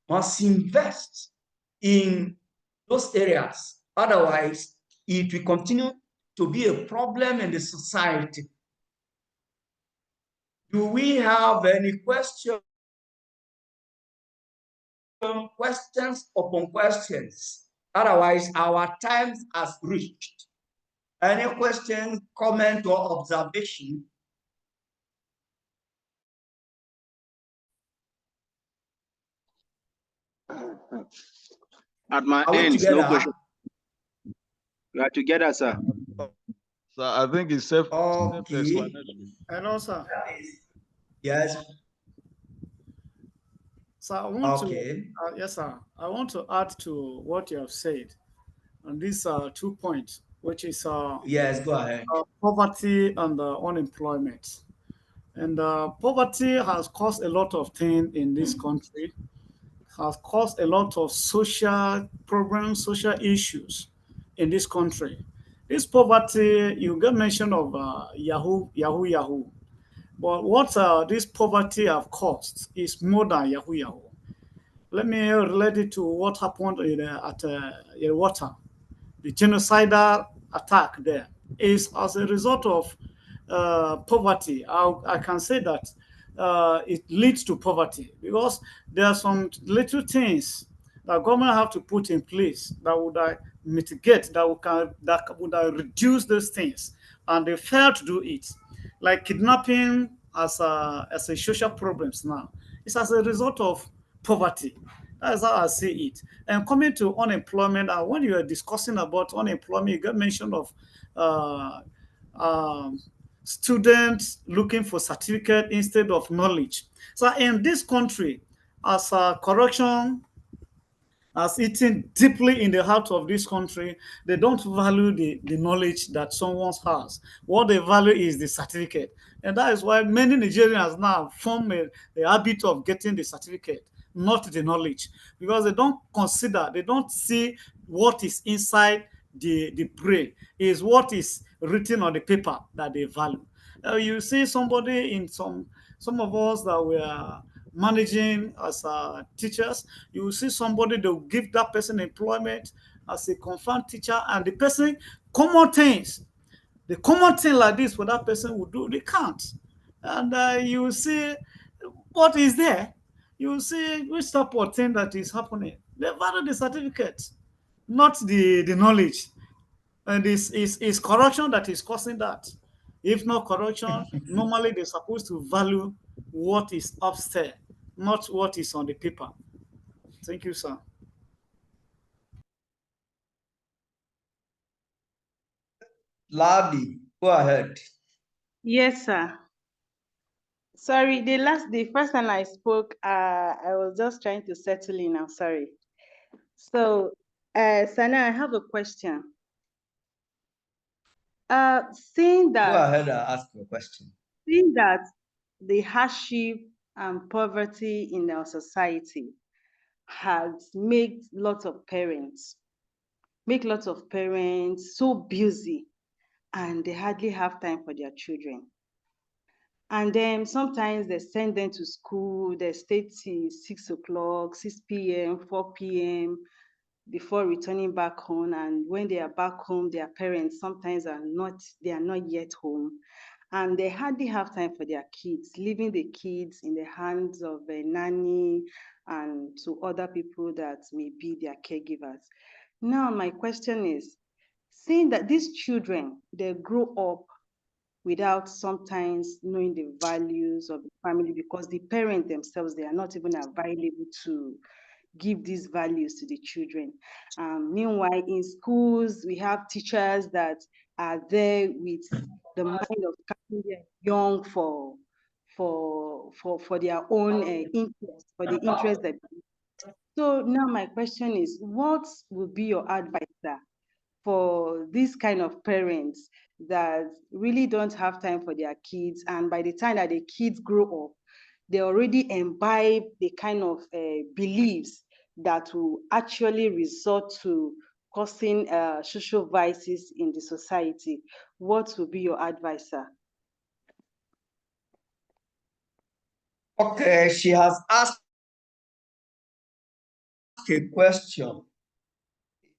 must invest in those areas. Otherwise, it will continue to be a problem in the society. Do we have any questions upon questions? Otherwise, our time has reached. Any question, comment, or observation? At my Are we end, no together? question. We are together, sir. So I think it's Okay. self-explanatory. Hello, sir. Yes. So I want Okay. to, yes, sir. I want to add to what you have said on these 2 points, which is Yes, go ahead. poverty and unemployment. And poverty has caused a lot of things in this country, has caused a lot of social problems, social issues in this country. This poverty, you get mention of Yahoo. But what this poverty have caused is more than Yahoo. Let me relate it to what happened at water. The genocidal attack there is as a result of poverty. I can say that it leads to poverty because there are some little things that government have to put in place that would mitigate, that would reduce those things, and they fail to do it, like kidnapping as a social problems now. It's as a result of poverty. That's how I see it. And coming to unemployment, and when you are discussing about unemployment, you got mention of uh, um, students looking for certificate instead of knowledge. So in this country, as corruption has eaten deeply in the heart of this country, they don't value the knowledge that someone has. What they value is the certificate. And that is why many Nigerians now form a habit of getting the certificate, not the knowledge, because they don't consider, they don't see what is inside the brain, is what is written on the paper that they value. You see somebody in some of us that were managing as teachers, you will see somebody, they'll give that person employment as a confirmed teacher, and the person, common things, the common thing like this for that person would do, they can't. And you will see what is there. You will see which type of thing that is happening. They value the certificate, not the knowledge. And it's corruption that is causing that. If not corruption, normally they're supposed to value what is upstairs, not what is on the paper. Thank you, sir. Ladi, go ahead. Yes, sir. Sorry, the first time I spoke, I was just trying to settle in. I'm sorry. So, Sana, I have a question. Seeing Go that, ahead and ask your question. seeing that the hardship and poverty in our society has made lots of parents, so busy, and they hardly have time for their children. And then sometimes they send them to school, they stay till 6 o'clock, 6 p.m., 4 p.m. before returning back home. And when they are back home, their parents sometimes they are not yet home. And they hardly have time for their kids, leaving the kids in the hands of a nanny and to other people that may be their caregivers. Now, my question is, seeing that these children, they grow up without sometimes knowing the values of the family, because the parents themselves, they are not even available to give these values to the children. Meanwhile, in schools, we have teachers that are there with the mind of keeping them young for their own interest, for the interest that. So now my question is, what would be your advice, sir, for these kind of parents that really don't have time for their kids, and by the time that the kids grow up, they already imbibe the kind of beliefs that will actually result to causing social vices in the society? What would be your advice, sir? Okay, she has asked a question.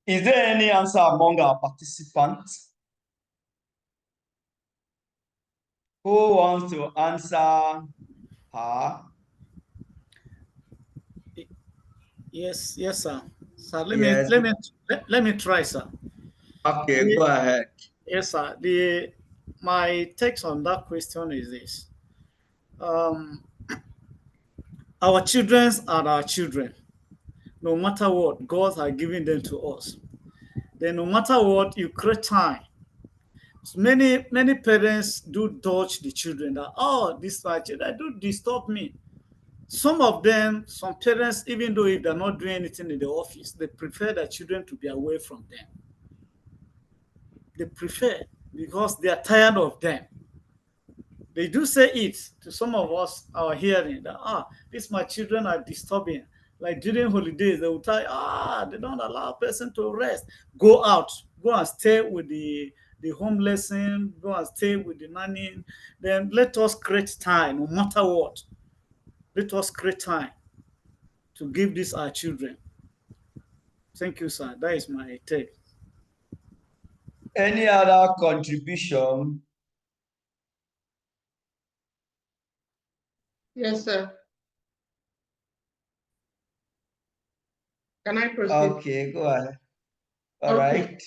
Is there any answer among our participants? Who wants to answer her? Yes, yes, sir. Sir, Yes. let me try, sir. Okay, go ahead. Yes, sir. My takes on that question is this. Um, our children are our children. No matter what, God has given them to us. Then no matter what, you create time. So many parents do dodge the children that, oh, this my children do disturb me. Some parents, even though if they're not doing anything in the office, they prefer their children to be away from them. They prefer, because they are tired of them. They do say it to some of us, our hearing, that, these my children are disturbing. Like during holidays, they will tell you, they don't allow a person to rest. Go out, go and stay with the homeless, go and stay with the nanny. Then let us create time, no matter what. Let us create time to give this our children. Thank you, sir. That is my take. Any other contribution? Yes, sir. Can I proceed? Okay, go ahead. All Okay.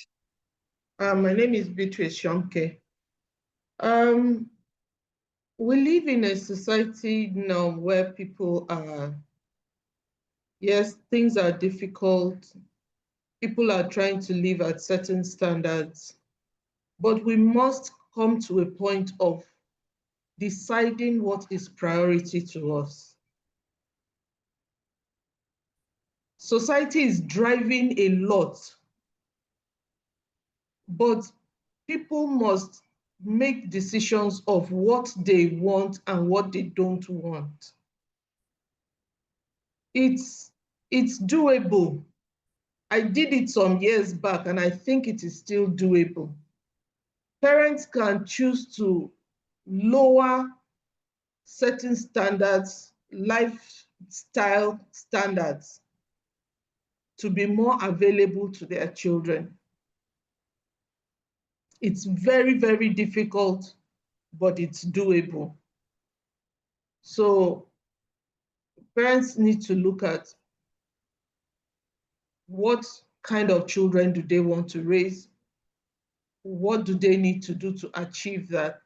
right. My name is Beatrice Shomke. We live in a society now where people are, yes, things are difficult. People are trying to live at certain standards, but we must come to a point of deciding what is priority to us. Society is driving a lot, but people must make decisions of what they want and what they don't want. It's doable. I did it some years back, and I think it is still doable. Parents can choose to lower certain standards, lifestyle standards, to be more available to their children. It's very, very difficult, but it's doable. So parents need to look at what kind of children do they want to raise, what do they need to do to achieve that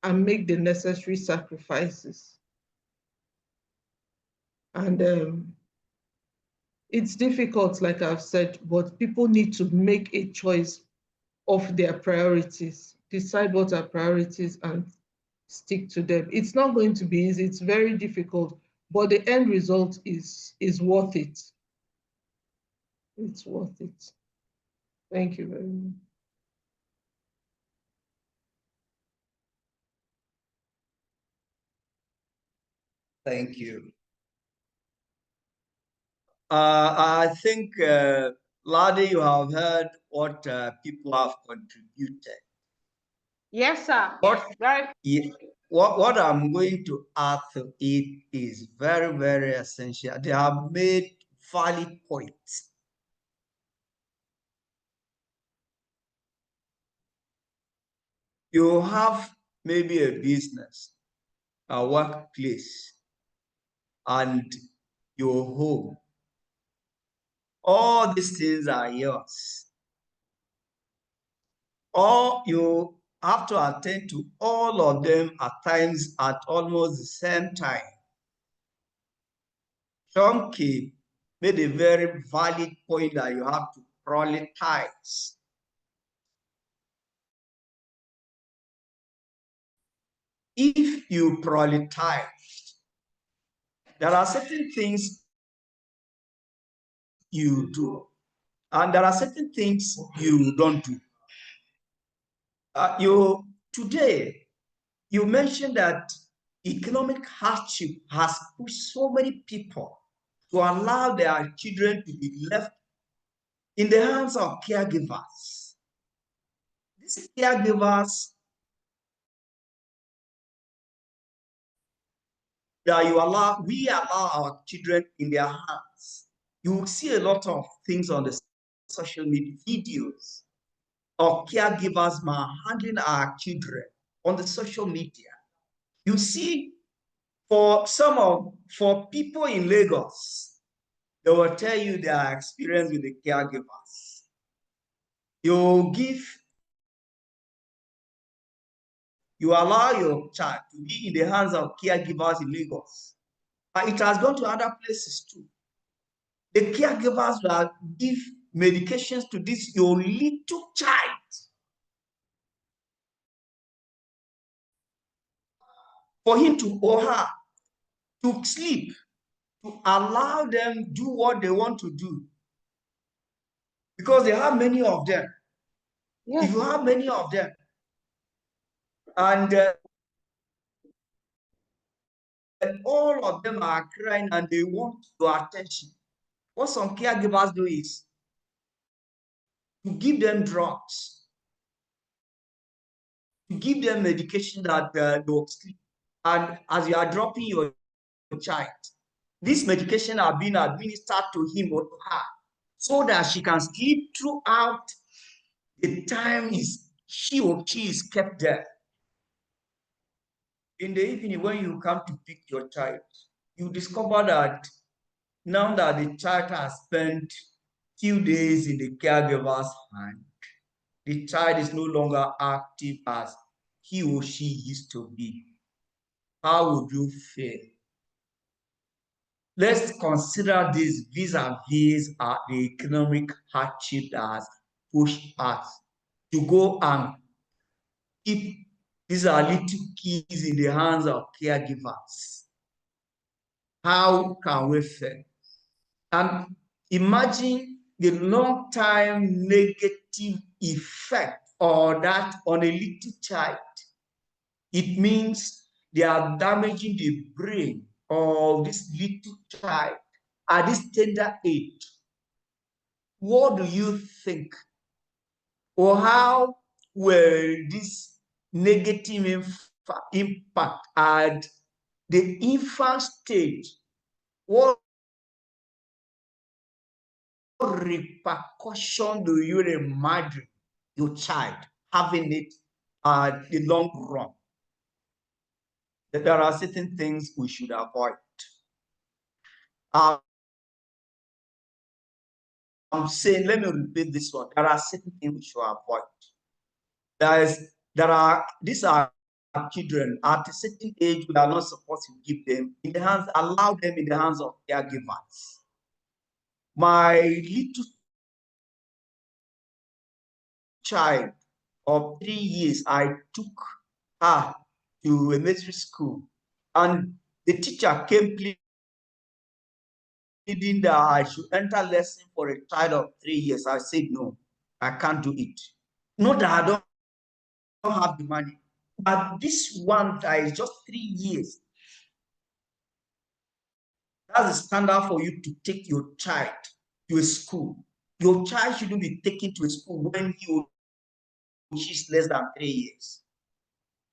and make the necessary sacrifices. And it's difficult, like I've said, but people need to make a choice of their priorities, decide what are priorities and stick to them. It's not going to be easy, it's very difficult, but the end result is worth it. It's worth it. Thank you very much. Thank you. I think, Ladi, you have heard what people have contributed. Yes, sir. What I'm going to add to it is very, very essential. They have made valid points. You have maybe a business, a workplace, and your home. All these things are yours. Or you have to attend to all of them at times at almost the same time. Chomke made a very valid point that you have to prioritize. If you prioritize, there are certain things you do, and there are certain things you don't do. Today, you mentioned that economic hardship has pushed so many people to allow their children to be left in the hands of caregivers. These caregivers that we allow our children in their hands. You will see a lot of things on the social media videos of caregivers handling our children on the social media. You see, for people in Lagos, they will tell you their experience with the caregivers. You allow your child to be in the hands of caregivers in Lagos. But it has gone to other places too. The caregivers will give medications to this your little child. For him to or her to sleep, to allow them do what they want to do. Because they have many of them. Yes. If you have many of them, and all of them are crying and they want your attention, what some caregivers do is to give them drugs, to give them medication that they will sleep. And as you are dropping your child, this medication are being administered to him or to her so that she can sleep throughout the time she or she is kept there. In the evening, when you come to pick your child, you discover that now that the child has spent few days in the caregiver's hand, the child is no longer active as he or she used to be. How would you feel? Let's consider this vis-a-vis the economic hardship that has pushed us to go and keep these little kids in the hands of caregivers. How can we feel? And imagine the long-time negative effect of that on a little child. It means they are damaging the brain of this little child at this tender age. What do you think? Or how will this negative impact at the infant stage? What repercussion do you imagine your child having it at the long run? There are certain things we should avoid. I'm saying, let me repeat this one. There are certain things we should avoid. These are children at a certain age. We are not supposed to give them in the hands, allow them in the hands of caregivers. My little child of 3 years, I took her to a military school, and the teacher came pleading that I should enter lesson for a child of 3 years. I said, no, I can't do it. Not that I don't have the money, but this one that is just 3 years, that's the standard for you to take your child to a school. Your child shouldn't be taken to a school when he or she is less than 3 years.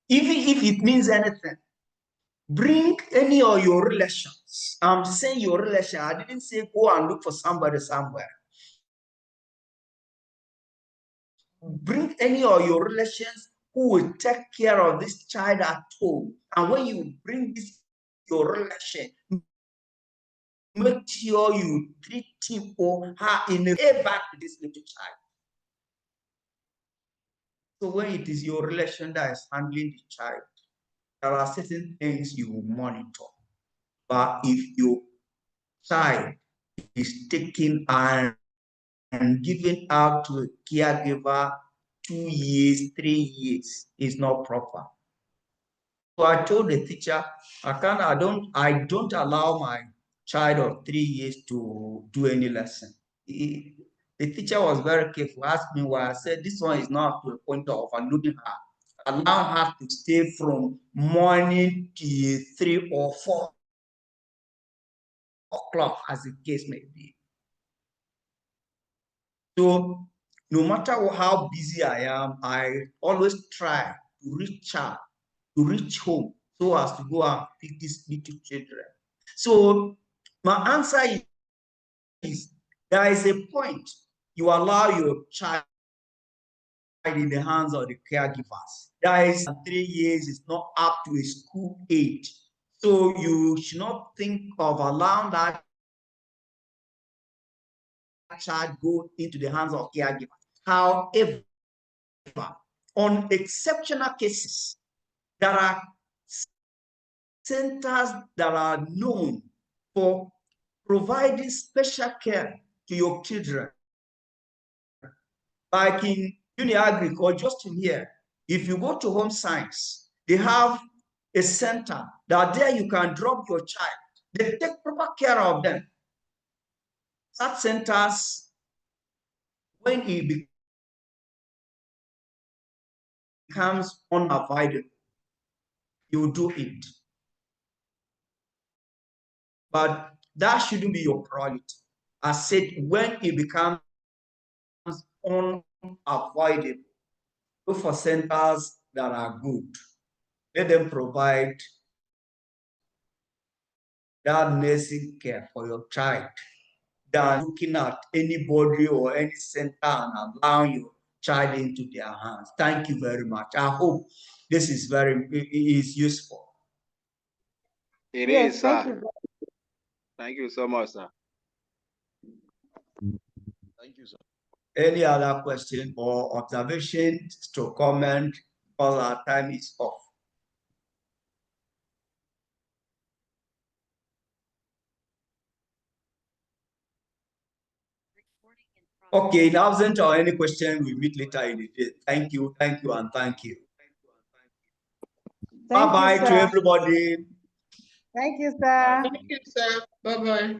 Even if it means anything, bring any of your relations. I'm saying your relation. I didn't say go and look for somebody somewhere. Bring any of your relations who will take care of this child at home. And when you bring this your relation, make sure you treat him or her in a way back to this little child. So when it is your relation that is handling the child, there are certain things you will monitor. But if your child is taken and given out to a caregiver 2 years, 3 years, is not proper. So I told the teacher, I don't allow my child of 3 years to do any lesson. The teacher was very careful, asked me why. I said, this one is not to a point of overloading her. Allow her to stay from morning to 3 or 4 o'clock, as the case may be. So no matter how busy I am, I always try to reach out, to reach home, so as to go and pick these little children. So my answer is, there is a point you allow your child in the hands of the caregivers. That is 3 years is not up to a school age. So you should not think of allowing that child go into the hands of caregivers. However, on exceptional cases, there are centers that are known for providing special care to your children. Like in Uni-Agric or just in here, if you go to Home Science, they have a center that there you can drop your child. They take proper care of them. Such centers, when it becomes unavoidable, you do it. But that shouldn't be your priority. I said, when it becomes unavoidable, look for centers that are good. Let them provide that nursing care for your child than looking at anybody or any center and allowing your child into their hands. Thank you very much. I hope this is useful. It Yes, is, thank sir. you. Thank you so much, sir. Thank you, sir. Any other question or observation to comment, because our time is off? Okay, in absent or any question, we meet later in the day. Thank you, and thank you. Thank you, Bye-bye to sir. everybody. Thank you, Bye. sir. Thank you, sir. Bye-bye.